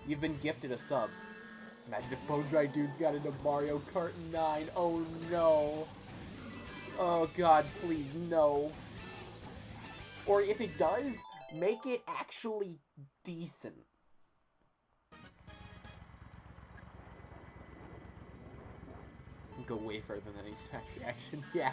You've been gifted a sub. Imagine if Bone Dry Dudes got into Mario Kart 9. Oh no. Oh god, please, no. Or if it does, make it actually decent. Go way further than any smash reaction. Yeah.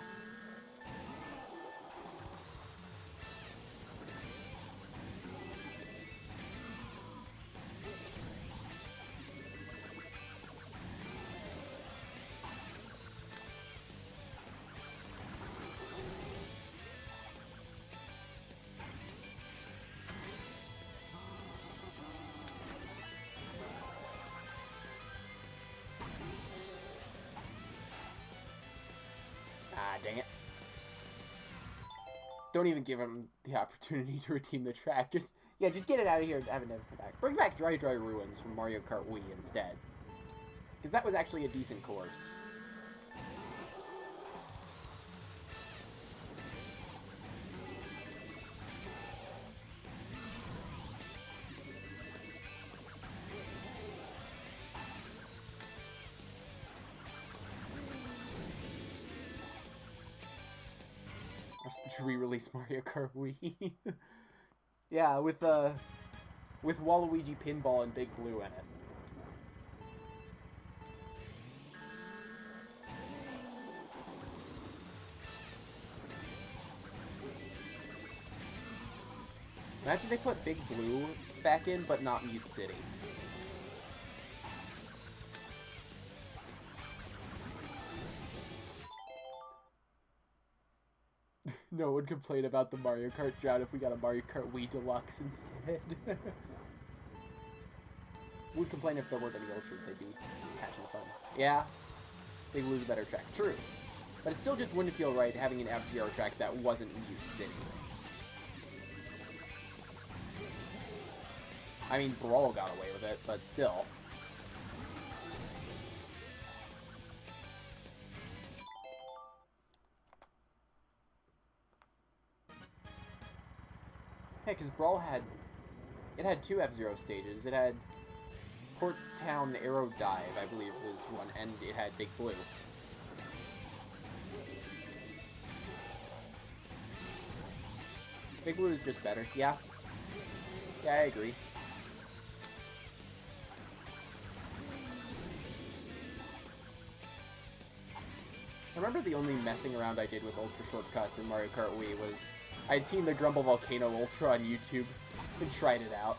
Ah, dang it. Don't even give him the opportunity to redeem the track. Just get it out of here and have it never come back. Bring back Dry Dry Ruins from Mario Kart Wii instead. Because that was actually a decent course. Should we release Mario Kart Wii? Yeah, with Waluigi Pinball and Big Blue in it. Imagine they put Big Blue back in, but not Mute City. No one would complain about the Mario Kart drought if we got a Mario Kart Wii Deluxe instead. Would complain if there weren't any Ultras, they'd be catching fun. Yeah, Big Blue's a better track, true. But it still just wouldn't feel right having an F-Zero track that wasn't Mute City. I mean, Brawl got away with it, but still. Yeah, because Brawl had... It had 2 F-Zero stages. It had Port Town Aero Dive, I believe was one, and it had Big Blue. Big Blue is just better. Yeah. Yeah, I agree. I remember the only messing around I did with Ultra shortcuts in Mario Kart Wii was I'd seen the Grumble Volcano Ultra on YouTube and tried it out.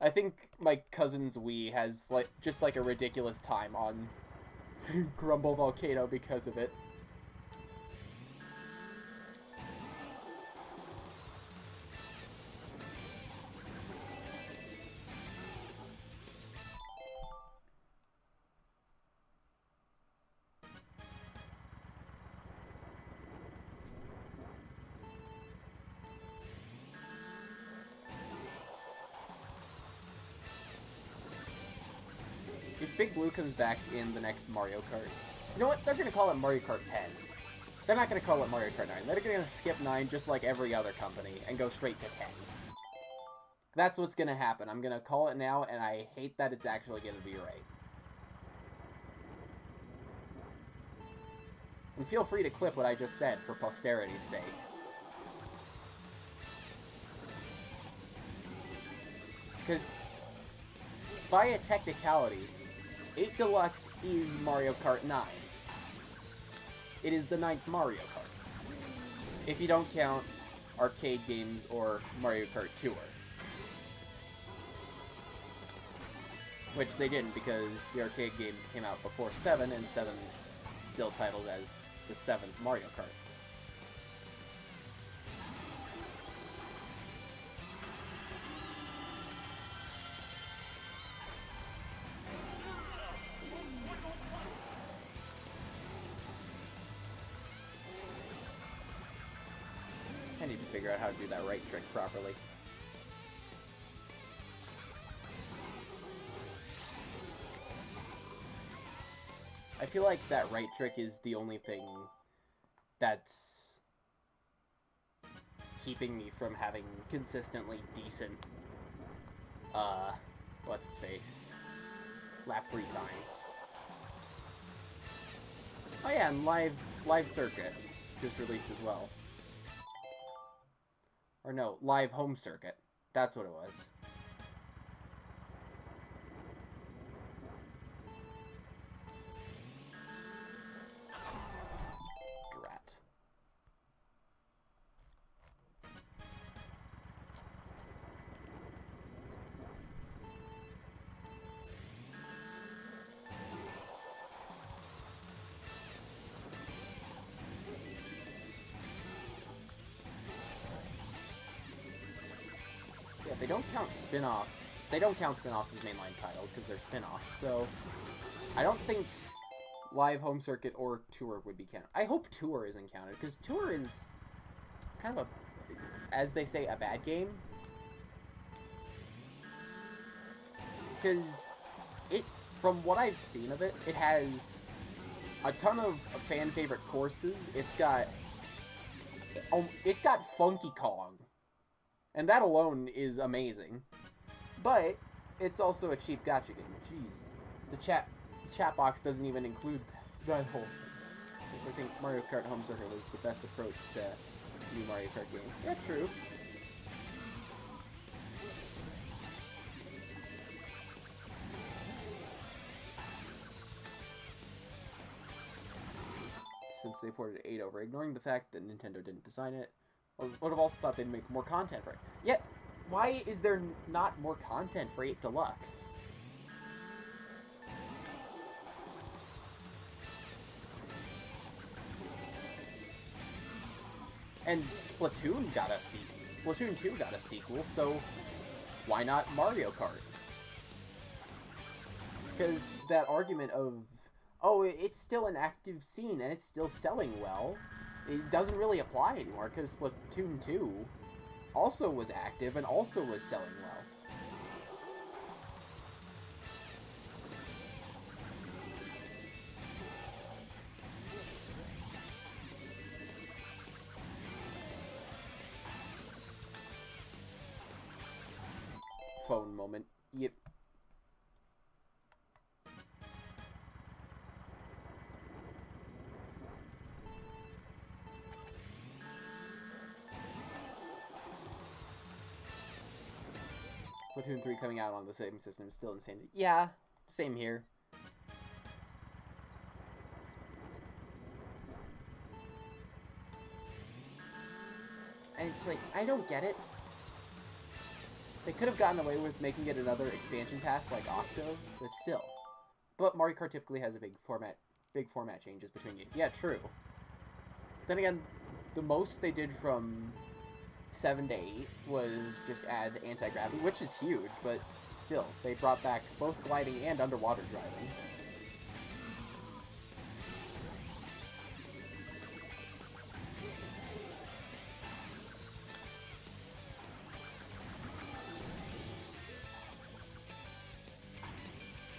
I think my cousin's Wii has just a ridiculous time on Grumble Volcano because of it. If Big Blue comes back in the next Mario Kart, you know what? They're going to call it Mario Kart 10. They're not going to call it Mario Kart 9. They're going to skip 9 just like every other company and go straight to 10. That's what's going to happen. I'm going to call it now, and I hate that it's actually going to be right. And feel free to clip what I just said for posterity's sake. Because, by a technicality, 8 Deluxe is Mario Kart 9. It is the 9th Mario Kart. If you don't count arcade games or Mario Kart Tour. Which they didn't because the arcade games came out before 7, and 7's still titled as the 7th Mario Kart. I need to figure out how to do that right trick properly. I feel like that right trick is the only thing that's keeping me from having consistently decent, what's its face? Lap 3 times. Oh yeah, and Live Circuit just released as well. Or no, live home circuit. That's what it was. Drat. Yeah, they don't count spin-offs. They don't count spin-offs as mainline titles because they're spin-offs, so I don't think live home circuit or tour would be counted. I hope tour isn't counted because tour is it's kind of a, as they say, a bad game. Because it, from what I've seen of it, it has a ton of fan favorite courses. It's got Funky Kong, and that alone is amazing. But it's also a cheap gacha game. Jeez, the chat box doesn't even include that whole thing. I think Mario Kart Home Circuit was the best approach to new Mario Kart game. Yeah, true. Since they ported 8 over, ignoring the fact that Nintendo didn't design it, I would have also thought they'd make more content for it. Yet, why is there not more content for 8 Deluxe? And Splatoon got a sequel. Splatoon 2 got a sequel, so why not Mario Kart? Because that argument of, oh, it's still an active scene and it's still selling well, it doesn't really apply anymore because Splatoon 2 also was active and also was selling well. Phone moment. Yep. Splatoon 3 coming out on the same system is still insane. Yeah, same here. And it's like, I don't get it. They could have gotten away with making it another expansion pass like Octo, but still. But Mario Kart typically has a big format changes between games. Yeah, true. Then again, the most they did from 7 to 8 was just add anti-gravity, which is huge, but still, they brought back both gliding and underwater driving.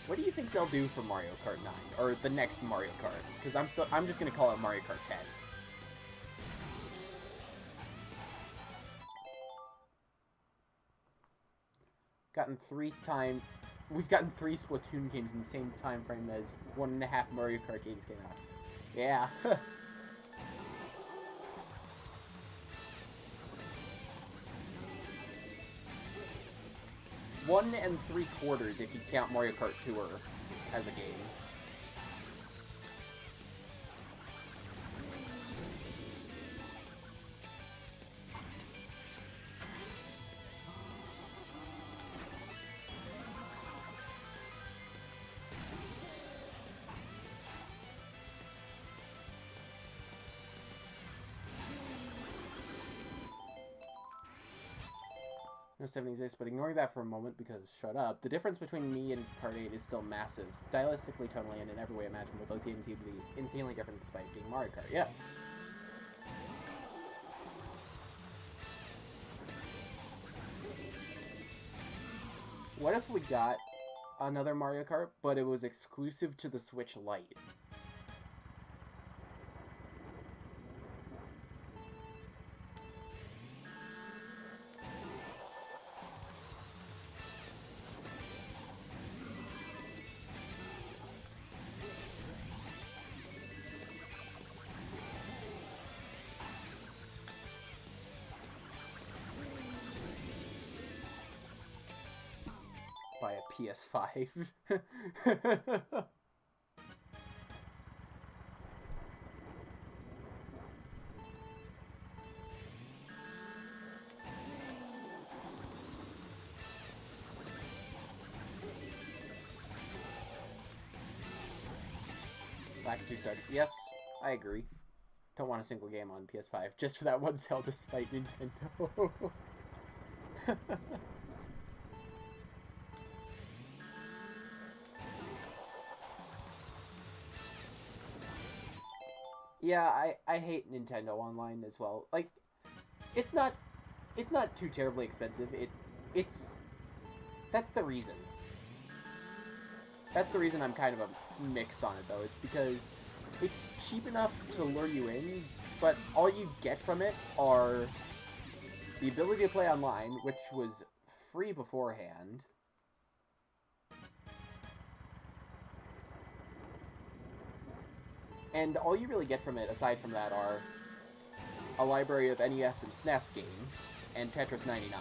What do you think they'll do for Mario Kart 9 or the next Mario Kart? Because I'm just gonna call it Mario Kart 10. We've gotten 3 Splatoon games in the same time frame as 1.5 Mario Kart games came out. Yeah. 1 3/4 if you count Mario Kart Tour as a game. No 70s, but ignoring that for a moment because shut up, the difference between me and Part 8 is still massive. Stylistically, tonally, and in every way imaginable, both games seem to be insanely different despite being Mario Kart. Yes! What if we got another Mario Kart, but it was exclusive to the Switch Lite? buy a PS5. Back 2 sucks. Yes, I agree. Don't want a single game on PS5 just for that one sale despite Nintendo. Yeah, I hate Nintendo Online as well. Like, it's not too terribly expensive. That's the reason. That's the reason I'm kind of mixed on it, though. It's because it's cheap enough to lure you in, but all you get from it are the ability to play online, which was free beforehand. And all you really get from it, aside from that, are a library of NES and SNES games, and Tetris 99.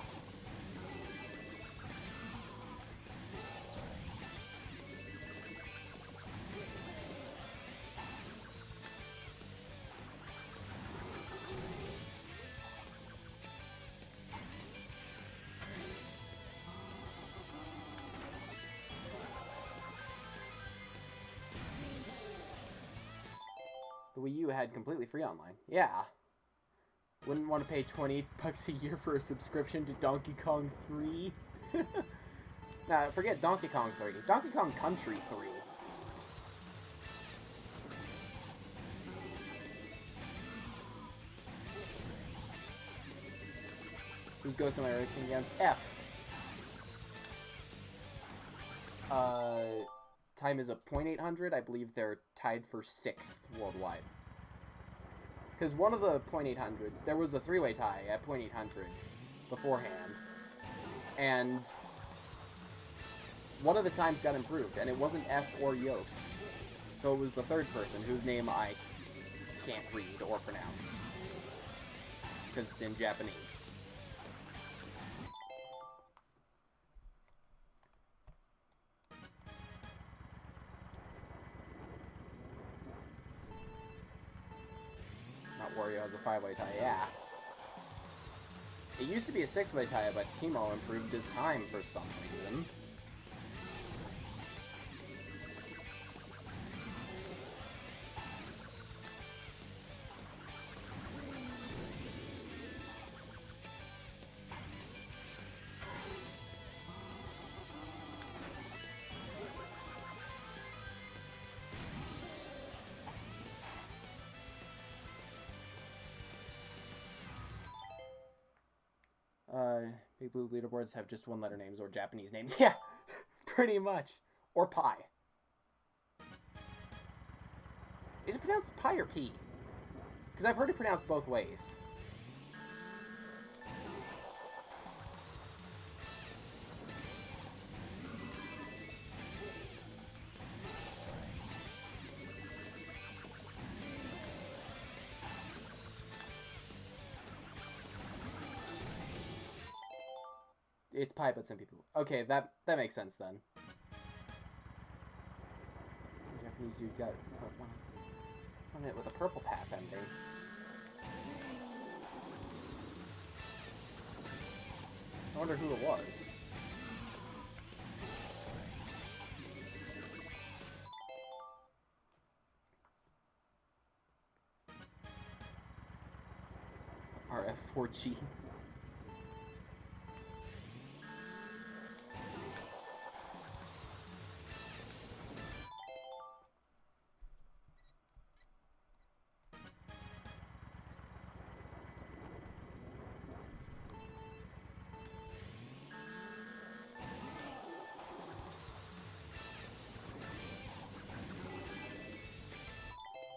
The Wii U had completely free online. Yeah. Wouldn't want to pay $28 a year for a subscription to Donkey Kong 3. Nah, forget Donkey Kong 3. Donkey Kong Country 3. Whose Ghost am I racing against? F. Time is a .800. I believe they're tied for 6th worldwide. Because one of the .800s, there was a 3-way tie at .800 beforehand. And one of the times got improved, and it wasn't F or Yos. So it was the third person, whose name I can't read or pronounce. Because it's in Japanese. Wario has a 5-way tie, yeah. It used to be a 6-way tie, but Teemo improved his time for some reason. Big Blue leaderboards have just one-letter names or Japanese names. Yeah, pretty much. Or Pi. Is it pronounced Pi or P? Because I've heard it pronounced both ways. It's Pi, but some people... Okay, that makes sense then. The Japanese dude got one hit with a purple path ending. I wonder who it was. RF4G.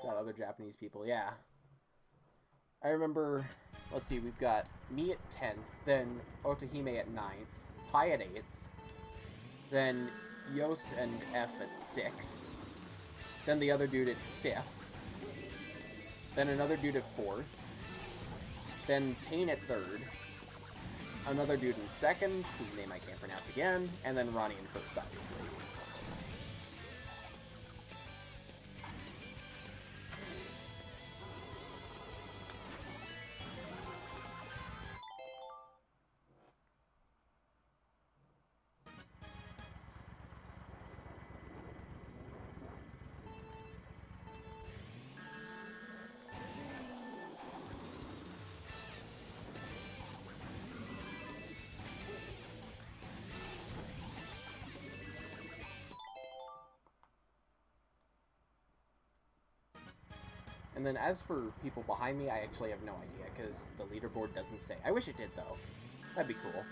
Got other Japanese people, yeah. I remember, let's see, we've got me at 10th, then Otohime at 9th, Pi at 8th, then Yos and F at 6th, then the other dude at 5th, then another dude at 4th, then Tane at 3rd, another dude in second, whose name I can't pronounce again, and then Ronnie in first, obviously. And then as for people behind me, I actually have no idea, because the leaderboard doesn't say. I wish it did, though. That'd be cool.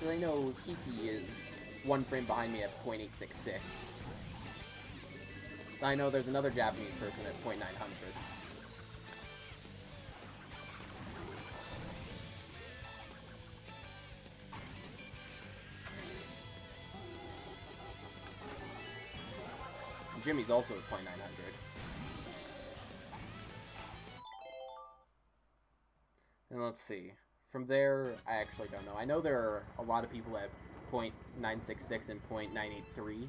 I know Hiki is 1 frame behind me at .866. I know there's another Japanese person at .900. Jimmy's also at .900. And let's see. From there, I actually don't know. I know there are a lot of people at .966 and .983.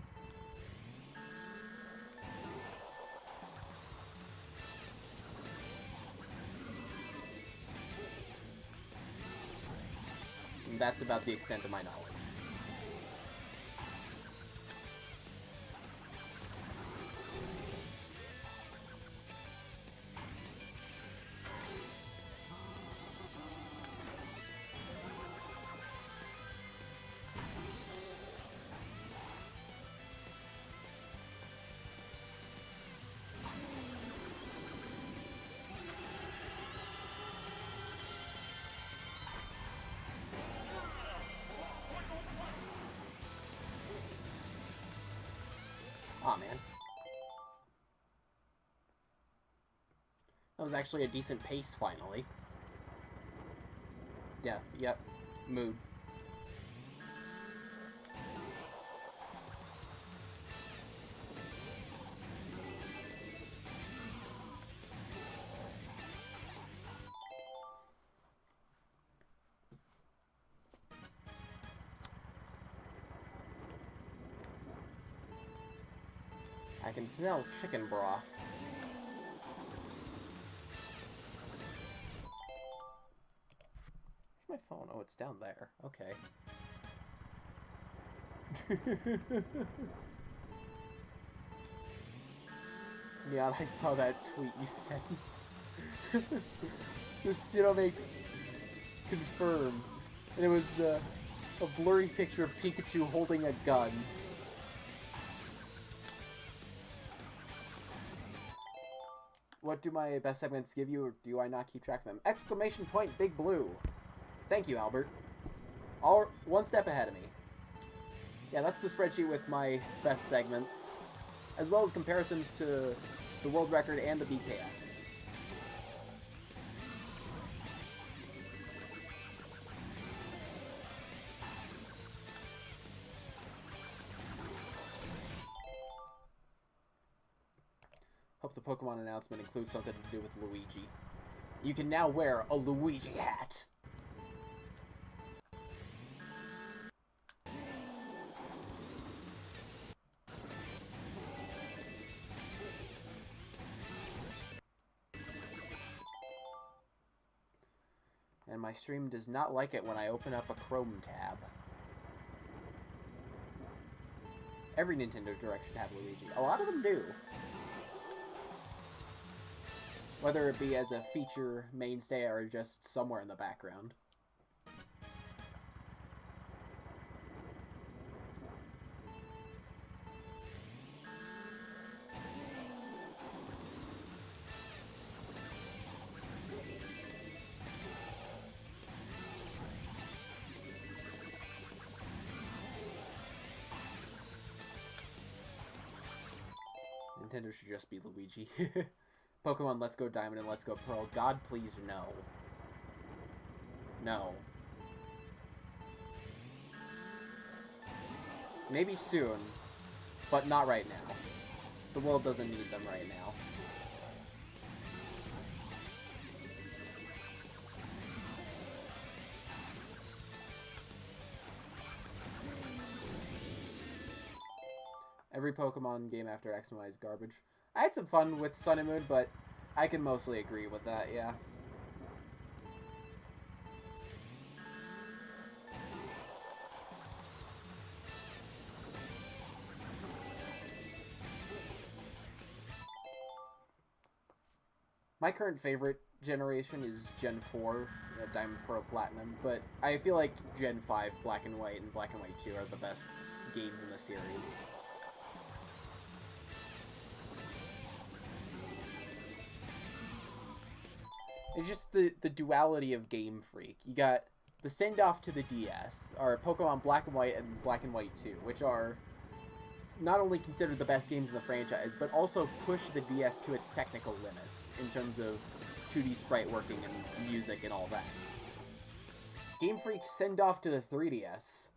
And that's about the extent of my knowledge. Aw, man. That was actually a decent pace, finally. Death, yep. Mood. I can smell chicken broth. Where's my phone? Oh, it's down there. Okay. Yeah, I saw that tweet you sent. This, makes confirm. And it was a blurry picture of Pikachu holding a gun. What do my best segments give you, or do I not keep track of them? Exclamation point, Big Blue. Thank you, Albert. All 1 step ahead of me. Yeah, that's the spreadsheet with my best segments, as well as comparisons to the world record and the BKS. Hope the Pokemon announcement includes something to do with Luigi. You can now wear a Luigi hat. And my stream does not like it when I open up a Chrome tab. Every Nintendo Direct should have Luigi. A lot of them do. Whether it be as a feature mainstay or just somewhere in the background. Nintendo should just be Luigi. Pokemon Let's Go Diamond and Let's Go Pearl. God, please, no. No. Maybe soon, but not right now. The world doesn't need them right now. Every Pokemon game after X and Y is garbage. I had some fun with Sun and Moon, but I can mostly agree with that, yeah. My current favorite generation is Gen 4, Diamond, Pearl, Platinum, but I feel like Gen 5, Black and White, and Black and White 2 are the best games in the series. It's just the duality of Game Freak. You got the send-off to the DS, or Pokemon Black and White and Black and White 2, which are not only considered the best games in the franchise, but also push the DS to its technical limits in terms of 2D sprite working and music and all that. Game Freak's send-off to the 3DS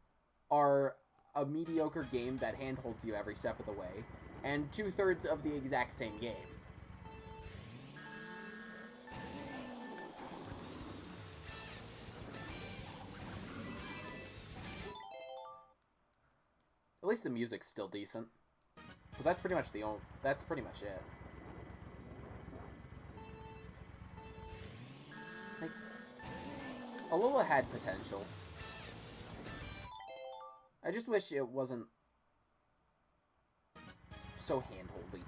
are a mediocre game that handholds you every step of the way, and 2/3 of the exact same game. At least the music's still decent. But that's pretty much that's pretty much it. Like, Alola had potential. I just wish it wasn't so handholdy.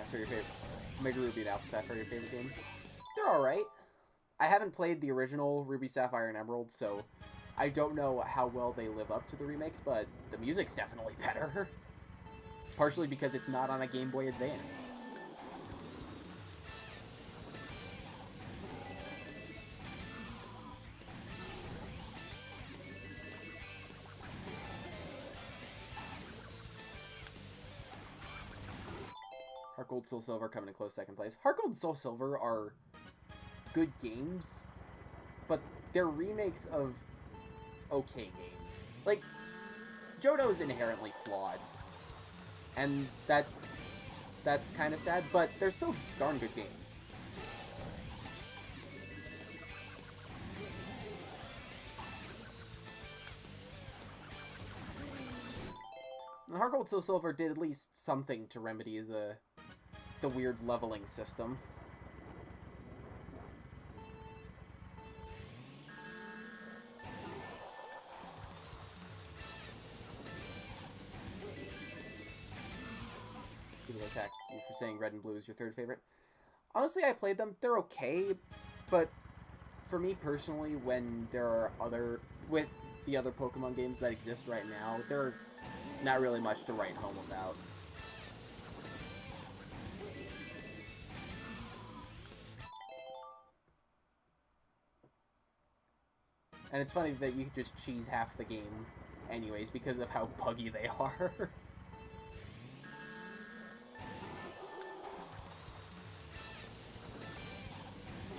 So your favorite Omega Ruby and Alpha Sapphire, your favorite games? They're alright. I haven't played the original Ruby, Sapphire, and Emerald, so I don't know how well they live up to the remakes, but the music's definitely better. Partially because it's not on a Game Boy Advance. Heart Gold, Soul Silver coming in close second place. Heart Gold and Soul Silver are good games, but they're remakes of okay games. Like, Johto's inherently flawed, and that's kind of sad, but they're still darn good games. And Heart Gold, Soul Silver did at least something to remedy the weird leveling system. People attack you for saying Red and Blue is your third favorite. Honestly, I played them. They're okay, but for me personally, when there are with the other Pokemon games that exist right now, they're not really much to write home about. And it's funny that you could just cheese half the game anyways because of how buggy they are.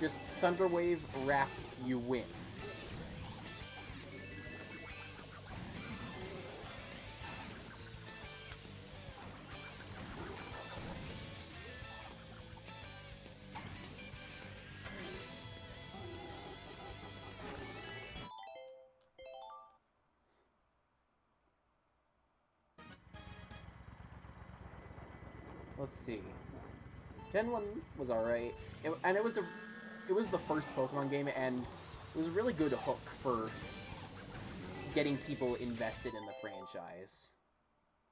Just Thunder Wave, Wrap, you win. Let's see. Gen 1 was alright. It was the first Pokemon game, and it was a really good hook for getting people invested in the franchise.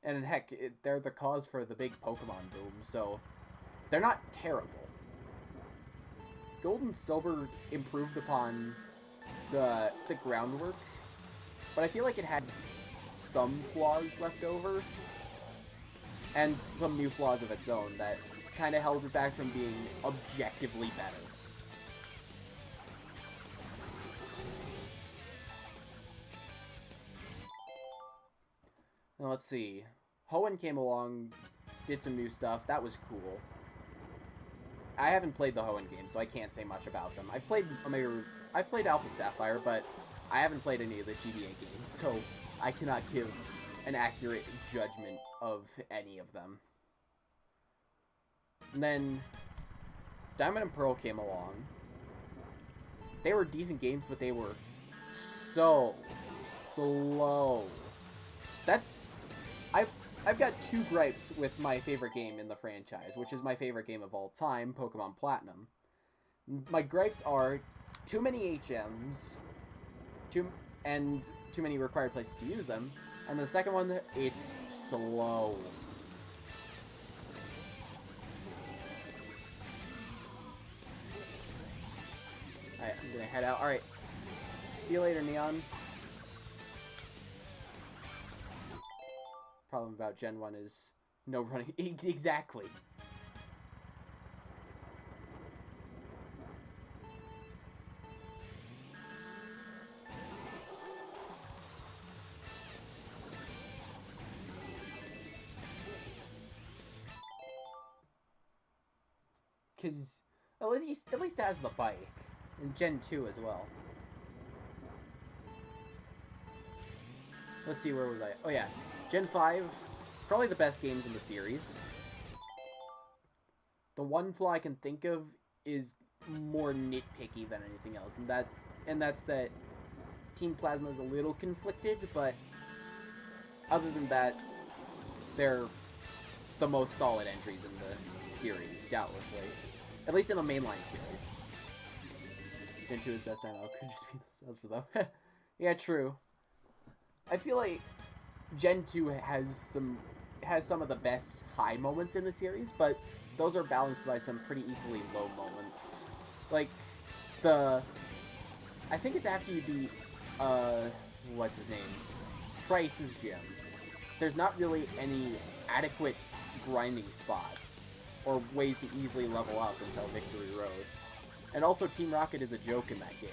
And heck, they're the cause for the big Pokemon boom, so they're not terrible. Gold and Silver improved upon the groundwork, but I feel like it had some flaws left over, and some new flaws of its own that kind of held it back from being objectively better. Now, let's see. Hoenn came along, did some new stuff. That was cool. I haven't played the Hoenn games, so I can't say much about them. I've played Alpha Sapphire, but I haven't played any of the GBA games, so I cannot give an accurate judgment of any of them. And then Diamond and Pearl came along. They were decent games, but they were so slow. That I've got two gripes with my favorite game in the franchise, which is my favorite game of all time, Pokemon Platinum. My gripes are too many HMs, too many required places to use them, and the second one, it's slow. Alright, I'm gonna head out. Alright. See you later, Neon. Problem about Gen 1 is no running. Exactly. Because at least it has the bike. And Gen 2 as well. Let's see, where was I? Oh yeah, Gen 5, probably the best games in the series. The one flaw I can think of is more nitpicky than anything else, and that's that Team Plasma is a little conflicted, but other than that, they're the most solid entries in the series, doubtlessly. At least in the mainline series. Gen 2 is best demo. Could just be the sales for them. Yeah, true. I feel like Gen 2 has some of the best high moments in the series, but those are balanced by some pretty equally low moments. Like I think it's after you beat what's his name? Price's gym. There's not really any adequate grinding spots or ways to easily level up until Victory Road. And also Team Rocket is a joke in that game.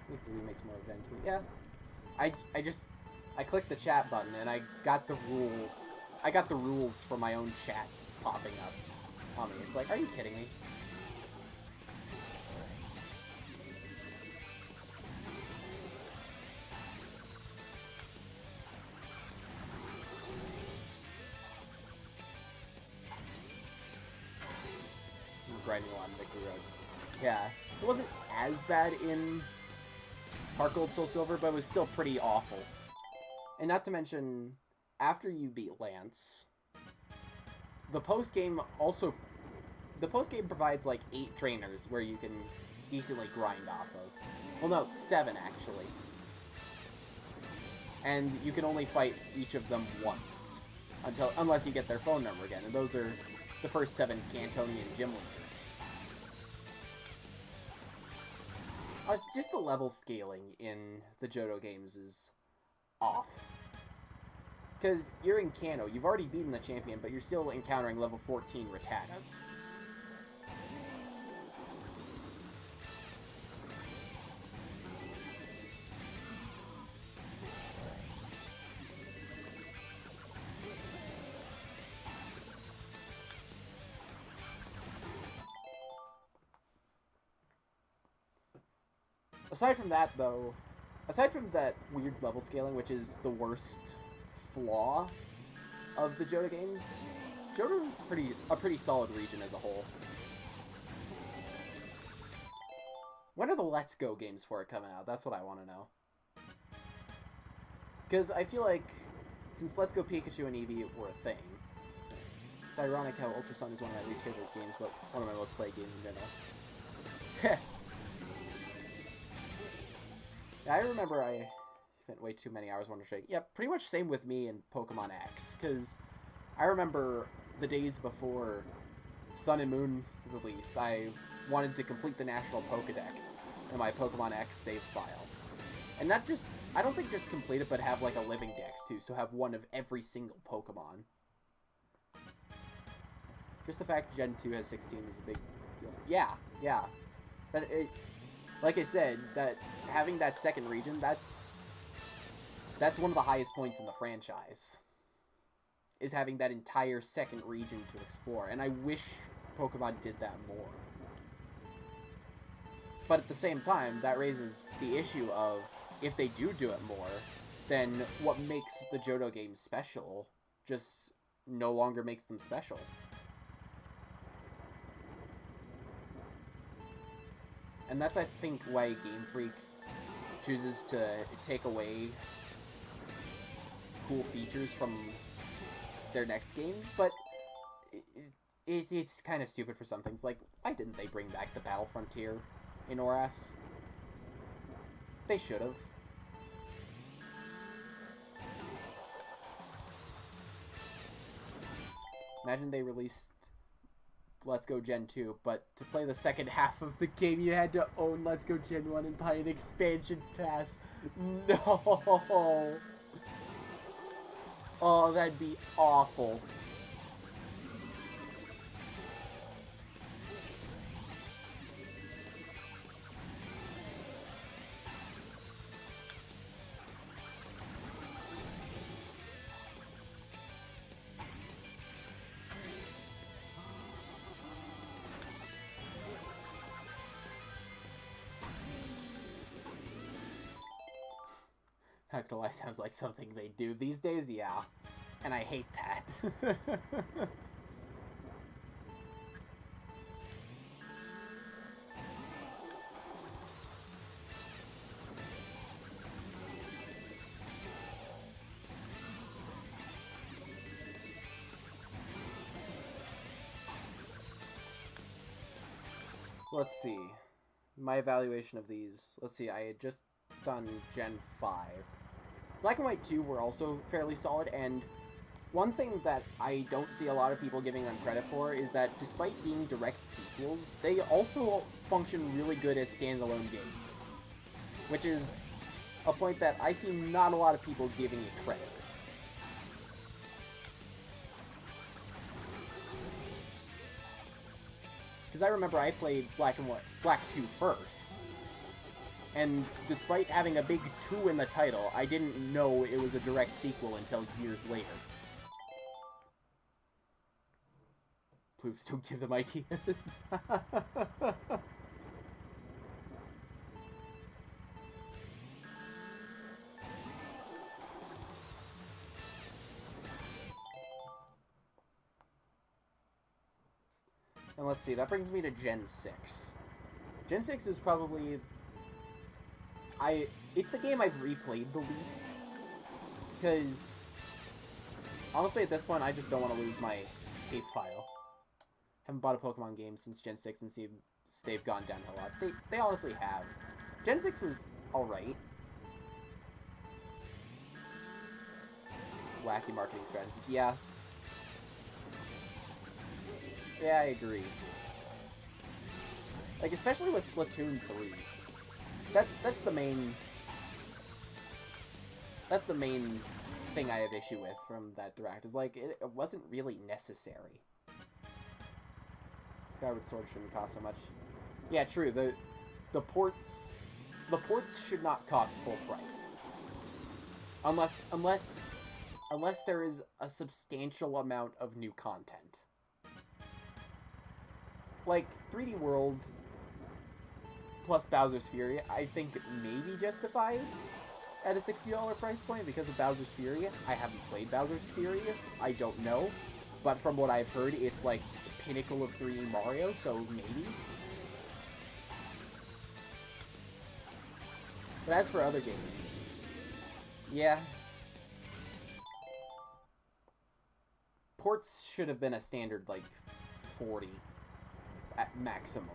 Week 3 makes more of Gen 2. Yeah. I clicked the chat button and I got the rules for my own chat popping up on me. It's like, are you kidding me? I'm grinding along Victory Road. Yeah. It wasn't as bad in Heart Gold Soul Silver, but it was still pretty awful. And not to mention, after you beat Lance, the post-game provides like 8 trainers where you can decently grind off of. Well, no, 7 actually. And you can only fight each of them once, unless you get their phone number again. And those are the first 7 Cantonian gym leaders. Just the level scaling in the Johto games is off. Because you're in Kanto, you've already beaten the champion, but you're still encountering level 14 Rattatas. Aside from that, though, aside from that weird level scaling, which is the worst flaw of the Johto games, Johto is a pretty solid region as a whole. When are the Let's Go games for it coming out? That's what I want to know. Because I feel like, since Let's Go Pikachu and Eevee were a thing, it's ironic how Ultra Sun is one of my least favorite games, but one of my most played games in general. I remember I spent way too many hours Wonder Shake. Yeah, pretty much same with me and Pokemon X, because I remember the days before Sun and Moon released, I wanted to complete the National Pokedex in my Pokemon X save file. And not just, I don't think just complete it, but have like a living dex too, so have one of every single Pokemon. Just the fact Gen 2 has 16 is a big deal. Yeah. Like I said, that having that second region, that's one of the highest points in the franchise. is having that entire second region to explore, and I wish Pokemon did that more. But at the same time, that raises the issue of, if they do it more, then what makes the Johto games special just no longer makes them special. And that's, I think, why Game Freak chooses to take away cool features from their next games, but it's kind of stupid for some things. Like, why didn't they bring back the Battle Frontier in ORAS? They should have. Imagine they released Let's Go Gen 2, but to play the second half of the game, you had to own Let's Go Gen 1 and buy an expansion pass. No! Oh, that'd be awful. Not gonna lie, sounds like something they do these days, yeah. And I hate that. Let's see. My evaluation of these. Let's see, I had just done Gen 5. Black and White 2 were also fairly solid, and one thing that I don't see a lot of people giving them credit for is that despite being direct sequels, they also function really good as standalone games. Which is a point that I see not a lot of people giving it credit. Because I remember I played Black 2 first. And despite having a big 2 in the title, I didn't know it was a direct sequel until years later. Please don't give them ideas. And let's see, that brings me to Gen 6. Gen 6 is probably... It's the game I've replayed the least. Because... honestly, at this point, I just don't want to lose my save file. Haven't bought a Pokemon game since Gen 6 and see they've gone downhill a lot. They honestly have. Gen 6 was alright. Wacky marketing strategies. Yeah. Yeah, I agree. Like, especially with Splatoon 3. That's the main... that's the main thing I have issue with from that Direct, is like, it wasn't really necessary. Skyward Sword shouldn't cost so much. Yeah, true, the ports should not cost full price. Unless there is a substantial amount of new content. Like, 3D World plus Bowser's Fury, I think maybe justified at a $60 price point because of Bowser's Fury. I haven't played Bowser's Fury, I don't know. But from what I've heard, it's like the pinnacle of 3D Mario, so maybe. But as for other games, yeah. Ports should have been a standard, like, 40 at maximum.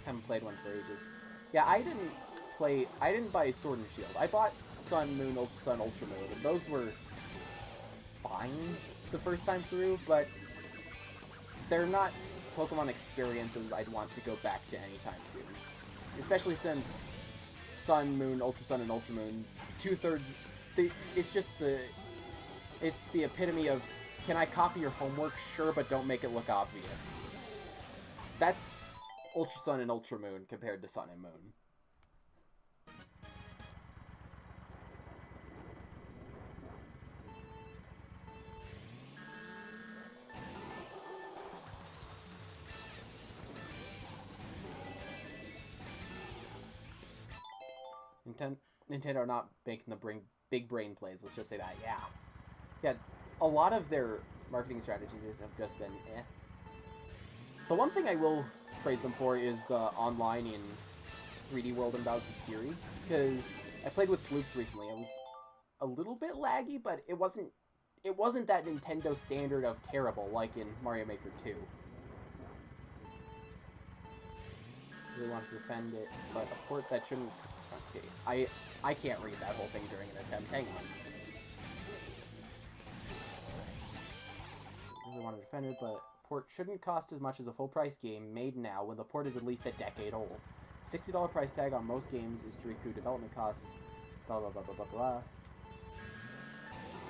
Haven't played one for ages. Yeah, I didn't buy Sword and Shield. I bought Sun, Moon, Ultra Sun, Ultra Moon, and those were fine the first time through, but they're not Pokemon experiences I'd want to go back to anytime soon. Especially since Sun, Moon, Ultra Sun, and Ultra Moon, it's the epitome of, can I copy your homework? Sure, but don't make it look obvious. That's Ultra Sun and Ultra Moon compared to Sun and Moon. Nintendo are not making the big brain plays. Let's just say that. Yeah. Yeah. A lot of their marketing strategies have just been eh. The one thing I will praise them for is the online in 3D World and Bowser's Fury, because I played with Bloops recently. It was a little bit laggy, but it wasn't that Nintendo standard of terrible like in Mario Maker 2. Really want to defend it, but a port that shouldn't... Okay, I can't read that whole thing during an attempt. Hang on. Really want to defend it, but a port shouldn't cost as much as a full-price game made now when the port is at least a decade old. $60 price tag on most games is to recoup development costs. Blah blah blah blah blah blah.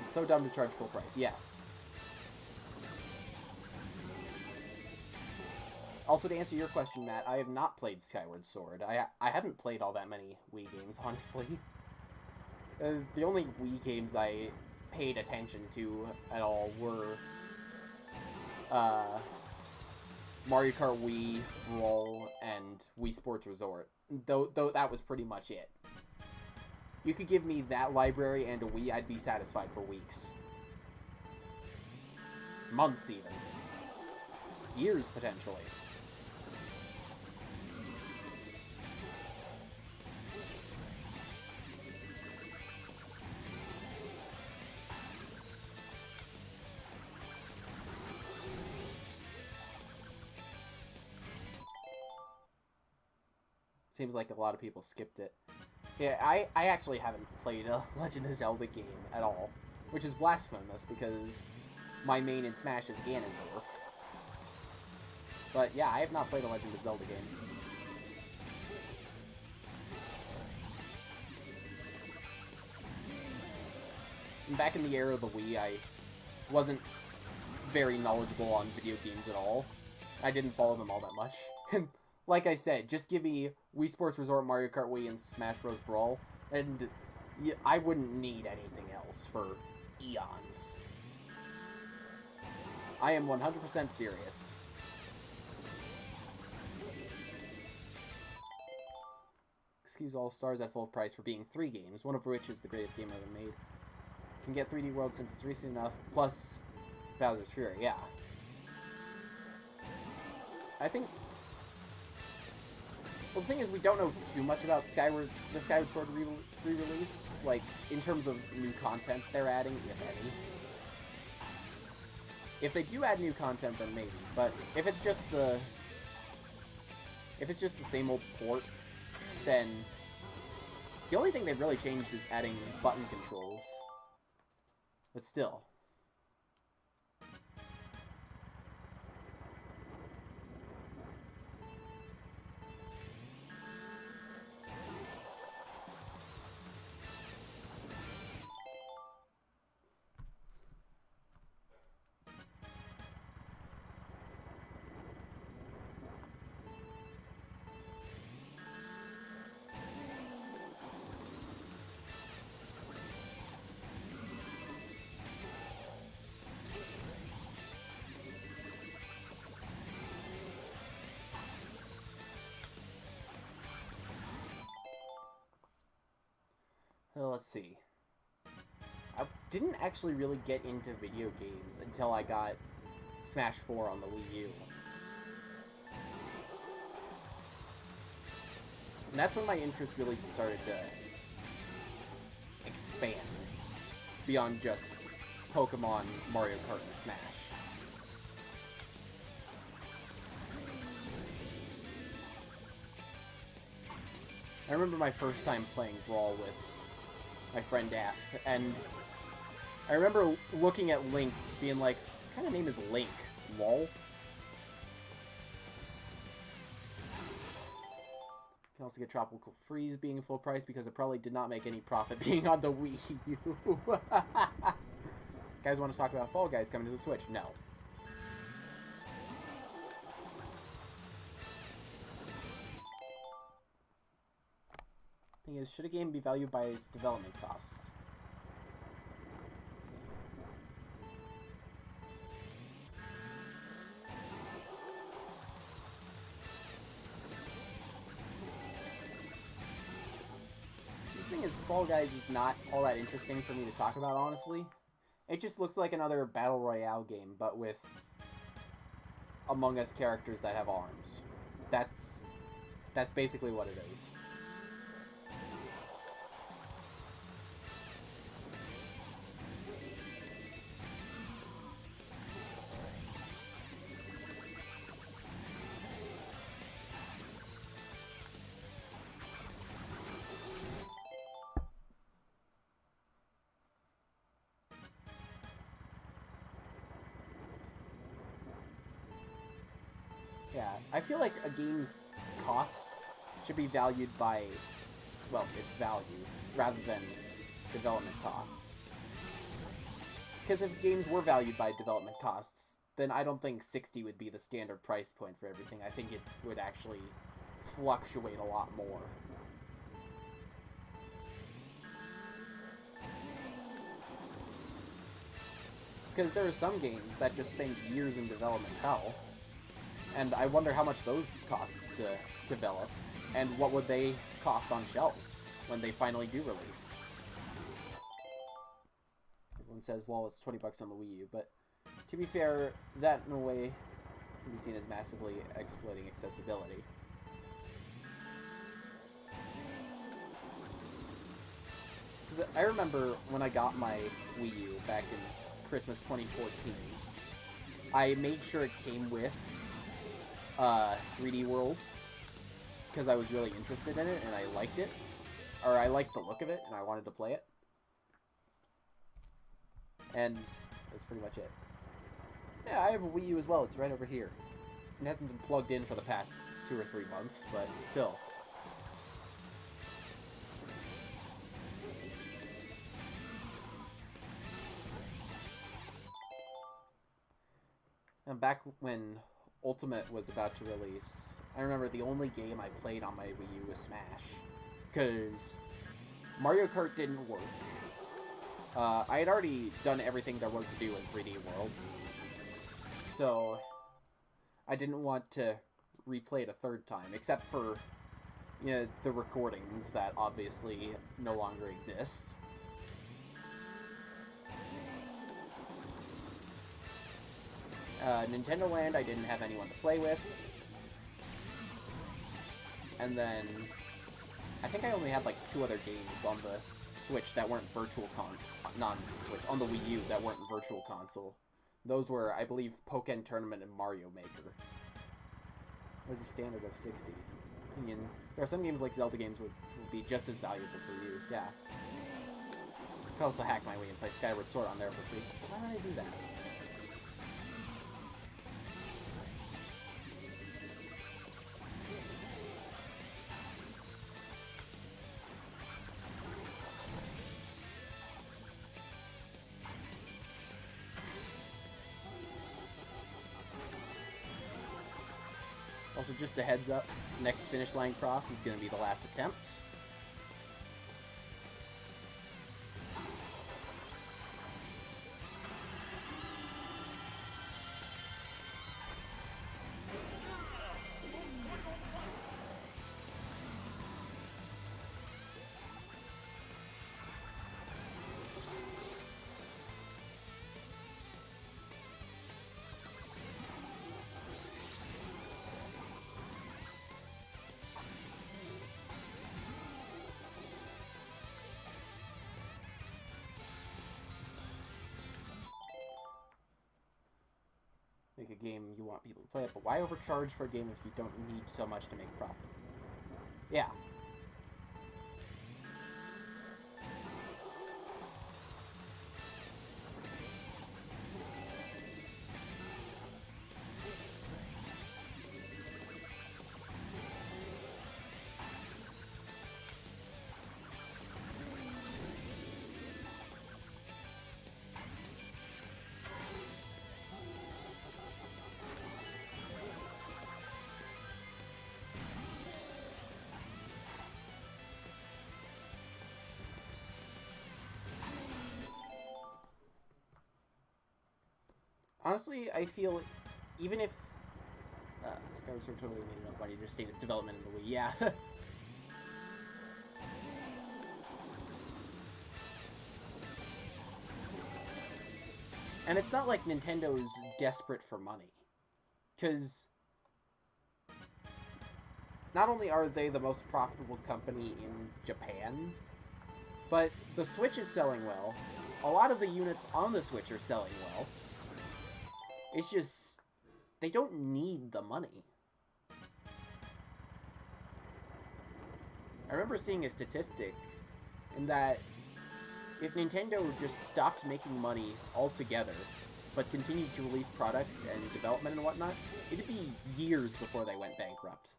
It's so dumb to charge full price. Yes. Also, to answer your question, Matt, I have not played Skyward Sword. I haven't played all that many Wii games, honestly. The only Wii games I paid attention to at all were Mario Kart Wii, Brawl, and Wii Sports Resort. Though that was pretty much it. You could give me that library and a Wii, I'd be satisfied for weeks. Months, even. Years, potentially. Seems like a lot of people skipped it. Yeah, I actually haven't played a Legend of Zelda game at all, which is blasphemous because my main in Smash is Ganondorf. But yeah, I have not played a Legend of Zelda game. And back in the era of the Wii, I wasn't very knowledgeable on video games at all. I didn't follow them all that much. And like I said, just give me Wii Sports Resort, Mario Kart Wii, and Smash Bros. Brawl, and I wouldn't need anything else for eons. I am 100% serious. Excuse All Stars at full price for being 3 games, one of which is the greatest game ever made. Can get 3D World since it's recent enough, plus Bowser's Fury, yeah. I think... Well, the thing is, we don't know too much about the Skyward Sword re-release, like, in terms of new content they're adding, if any. If they do add new content, then maybe, but if it's just the same old port, then the only thing they've really changed is adding button controls. But still. Let's see. I didn't actually really get into video games until I got Smash 4 on the Wii U. And that's when my interest really started to expand beyond just Pokemon, Mario Kart, and Smash. I remember my first time playing Brawl with my friend Daff, and I remember looking at Link, being like, what kind of name is Link? Lol? Can also get Tropical Freeze being full price because it probably did not make any profit being on the Wii U. Guys want to talk about Fall Guys coming to the Switch? No. Thing is, should a game be valued by its development costs? because Fall Guys is not all that interesting for me to talk about, honestly. It just looks like another Battle Royale game, but with Among Us characters that have arms. That's basically what it is. Yeah, I feel like a game's cost should be valued by, well, its value, rather than development costs. Because if games were valued by development costs, then I don't think 60 would be the standard price point for everything. I think it would actually fluctuate a lot more. Because there are some games that just spend years in development hell, and I wonder how much those cost to develop, and what would they cost on shelves when they finally do release. Everyone says, lol, it's 20 bucks on the Wii U, but to be fair, that in a way can be seen as massively exploiting accessibility. Because I remember when I got my Wii U back in Christmas 2014, I made sure it came with 3D World, because I was really interested in it and I liked it, or I liked the look of it and I wanted to play it. And that's pretty much it. Yeah, I have a Wii U as well. It's right over here. It hasn't been plugged in for the past 2 or 3 months, but still. And back when Ultimate was about to release, I remember the only game I played on my Wii U was Smash, because Mario Kart didn't work. I had already done everything there was to do in 3D World, so I didn't want to replay it a third time, except for, you know, the recordings that obviously no longer exist. Nintendo Land, I didn't have anyone to play with. And then, I think I only had like 2 other games on the Switch that weren't non-Switch, on the Wii U that weren't Virtual Console. Those were, I believe, Pokken Tournament and Mario Maker. There's a standard of 60. Opinion. There are some games like Zelda games would be just as valuable for use, yeah. I could also hack my way and play Skyward Sword on there for free. Why would I do that? Also, just a heads up, next finish line cross is going to be the last attempt. Make a game you want people to play it, but why overcharge for a game if you don't need so much to make a profit? Yeah. Honestly, I feel even if Skyward Sword totally made enough money to stay its development in the Wii, yeah. And it's not like Nintendo's desperate for money. Because not only are they the most profitable company in Japan, but the Switch is selling well. A lot of the units on the Switch are selling well. It's just, they don't need the money. I remember seeing a statistic in that if Nintendo just stopped making money altogether, but continued to release products and development and whatnot, it'd be years before they went bankrupt.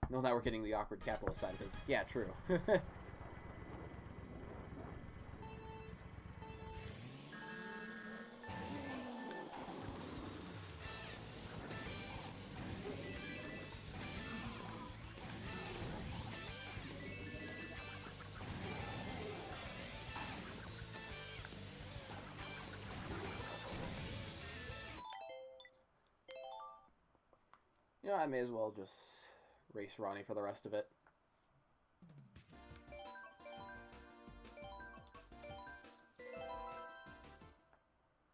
Well, now we're getting the awkward capitalist side of business. Yeah, true. You know, I may as well just race Ronnie for the rest of it.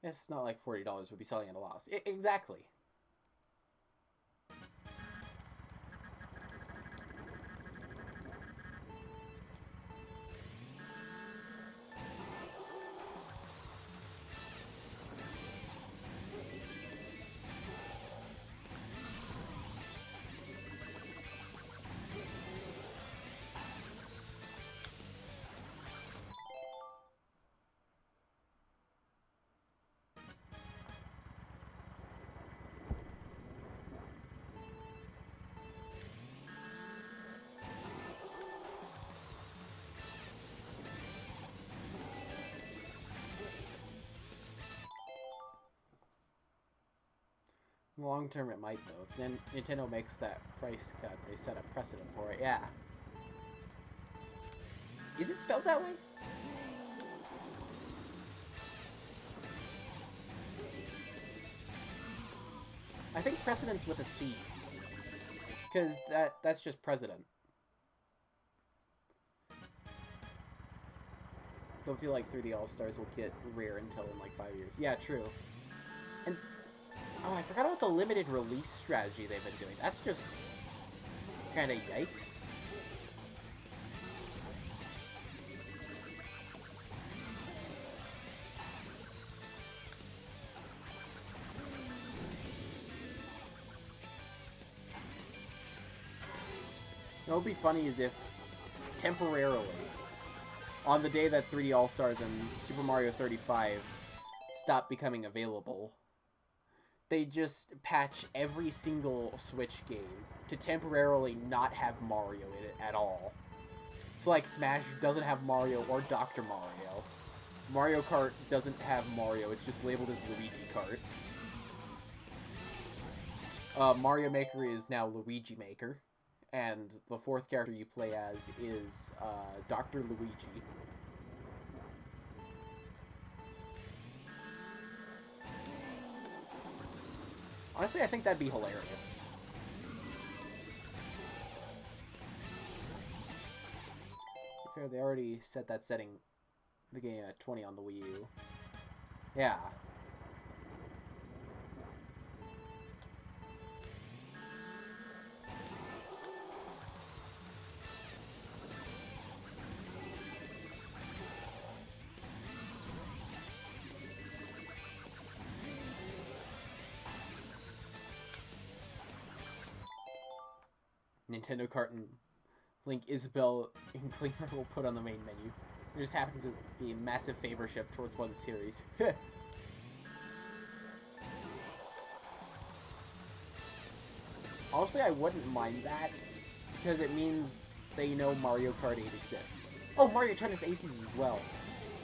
It's not like $40 would be selling at a loss. Exactly. Long term it might, though. If then Nintendo makes that price cut, they set a precedent for it. Yeah. Is it spelled that way? I think precedent's with a C. Because that's just president. Don't feel like 3D All-Stars will get rare until in like 5 years. Yeah, true. And oh, I forgot about the limited release strategy they've been doing. That's just kind of yikes. What would be funny is if temporarily, on the day that 3D All-Stars and Super Mario 35 stop becoming available, they just patch every single Switch game to temporarily not have Mario in it at all. So like Smash doesn't have Mario or Dr. Mario. Mario Kart doesn't have Mario, it's just labeled as Luigi Kart. Mario Maker is now Luigi Maker. And the fourth character you play as is Dr. Luigi. Honestly, I think that'd be hilarious. To be fair, they already set that setting, the game at 20 on the Wii U. Yeah. Nintendo Kart and Link Isabelle and Klinger will put on the main menu. It just happens to be a massive favorship towards one series. Honestly, I wouldn't mind that, because it means they know Mario Kart 8 exists. Oh, Mario Tennis Aces as well.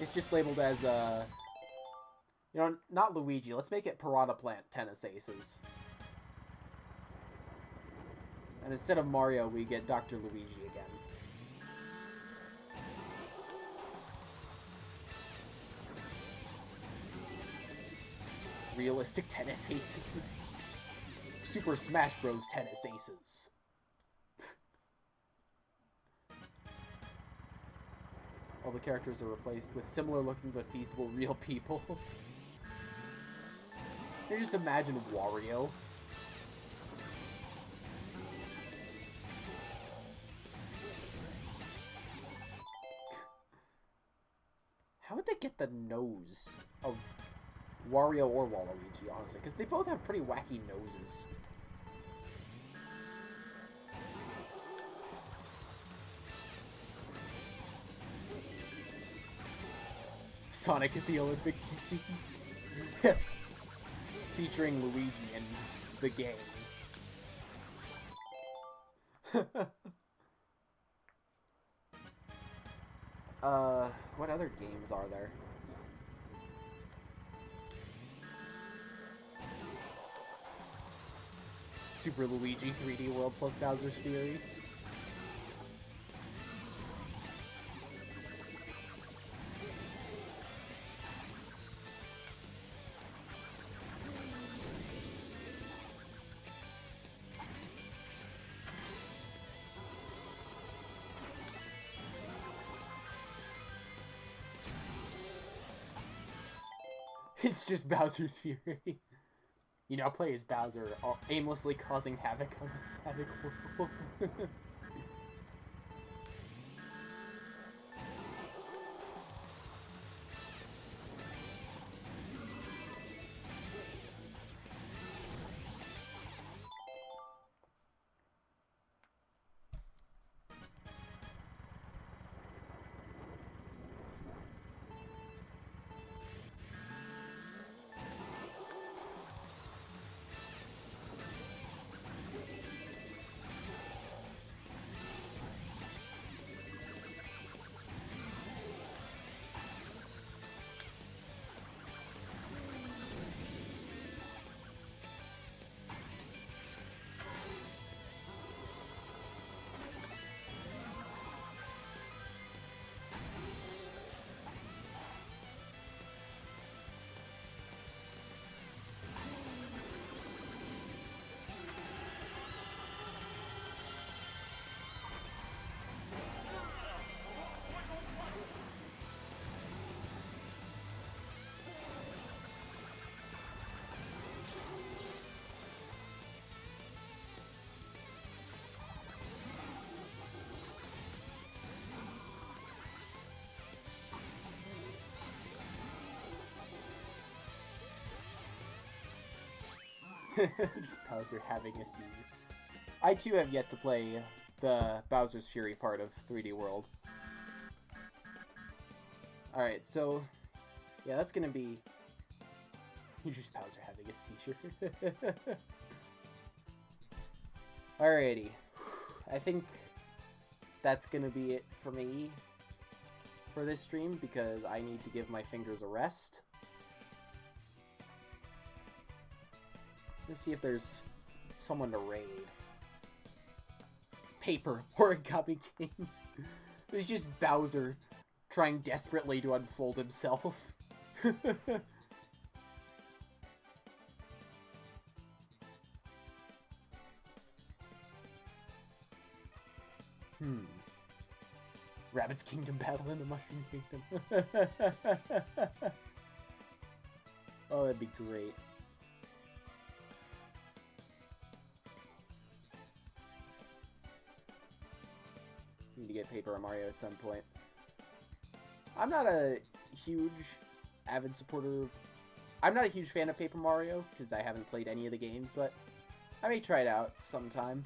It's just labeled as, you know, not Luigi. Let's make it Piranha Plant Tennis Aces. And instead of Mario, we get Dr. Luigi again. Realistic Tennis Aces. Super Smash Bros. Tennis Aces. All the characters are replaced with similar-looking but feasible real people. You just imagine Wario. How would they get the nose of Wario or Waluigi, honestly? Because they both have pretty wacky noses. Sonic at the Olympic Games. Featuring Luigi and the gang. What other games are there? Super Luigi 3D World plus Bowser's Fury. It's just Bowser's Fury. You now play as Bowser, aimlessly causing havoc on a static world. Just Bowser having a seed. I too have yet to play the Bowser's Fury part of 3D World. Alright, so yeah, that's gonna be just Bowser having a seizure. Alrighty. I think that's gonna be it for me for this stream because I need to give my fingers a rest. Let's see if there's someone to raid. Paper Origami King. It's just Bowser trying desperately to unfold himself. Rabbit's Kingdom battle in the Mushroom Kingdom. Oh, that'd be great. Need to get Paper Mario at some point. I'm not a huge avid supporter. I'm not a huge fan of Paper Mario because I haven't played any of the games, but I may try it out sometime.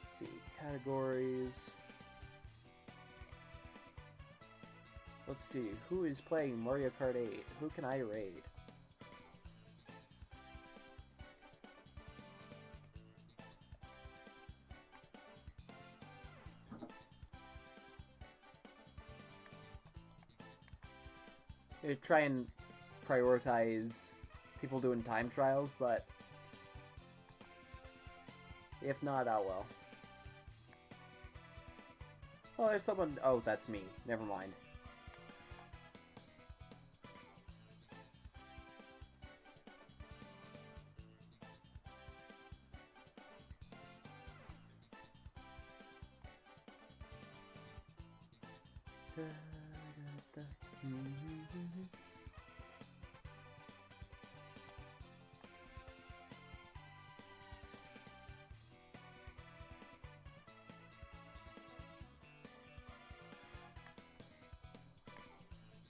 Let's see, categories. Let's see, who is playing Mario Kart 8? Who can I raid? Try and prioritize people doing time trials, but if not, oh well. Oh, there's someone. Oh, that's me. Never mind.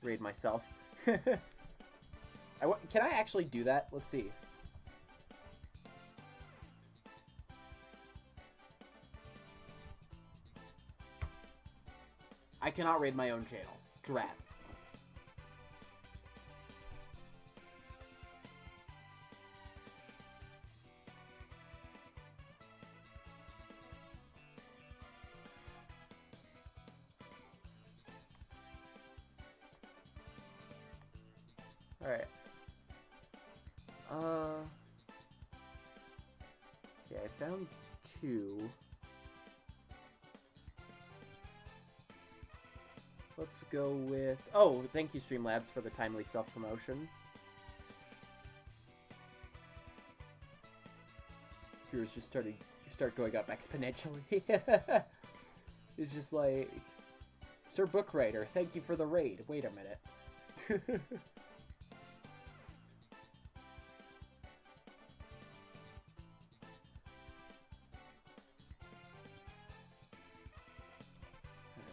Raid myself. Can I actually do that? Let's see. I cannot raid my own channel. Drat. Alright. Okay, I found 2. Let's go with... Oh, thank you, Streamlabs, for the timely self-promotion. Viewers just start going up exponentially. It's just like... Sir Bookwriter, thank you for the raid. Wait a minute.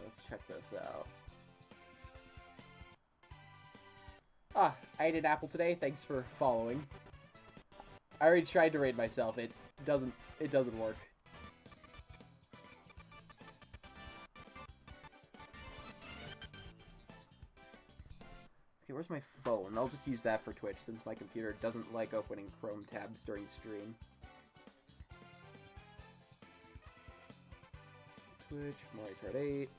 Let's check this out. Ah, I ate an apple today. Thanks for following. I already tried to raid myself. It doesn't work. Okay, where's my phone? I'll just use that for Twitch since my computer doesn't like opening Chrome tabs during stream. Twitch, Mario Kart 8.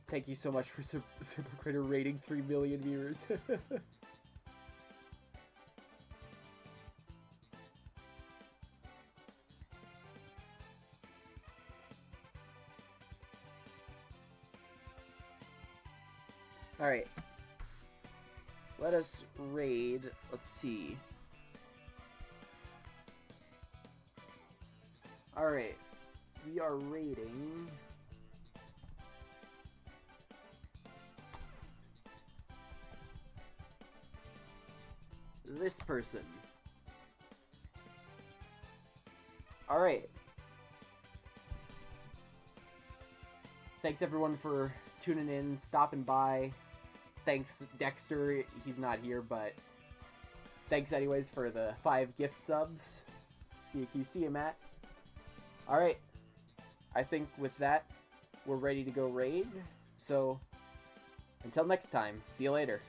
Thank you so much for Super Critter rating 3 million viewers. Alright. Let us raid. Let's see. Alright. We are raiding... this person. Alright. Thanks everyone for tuning in, stopping by. Thanks Dexter, he's not here, but thanks anyways for the 5 gift subs. See you, Matt. Alright. I think with that, we're ready to go raid. So, until next time, see you later.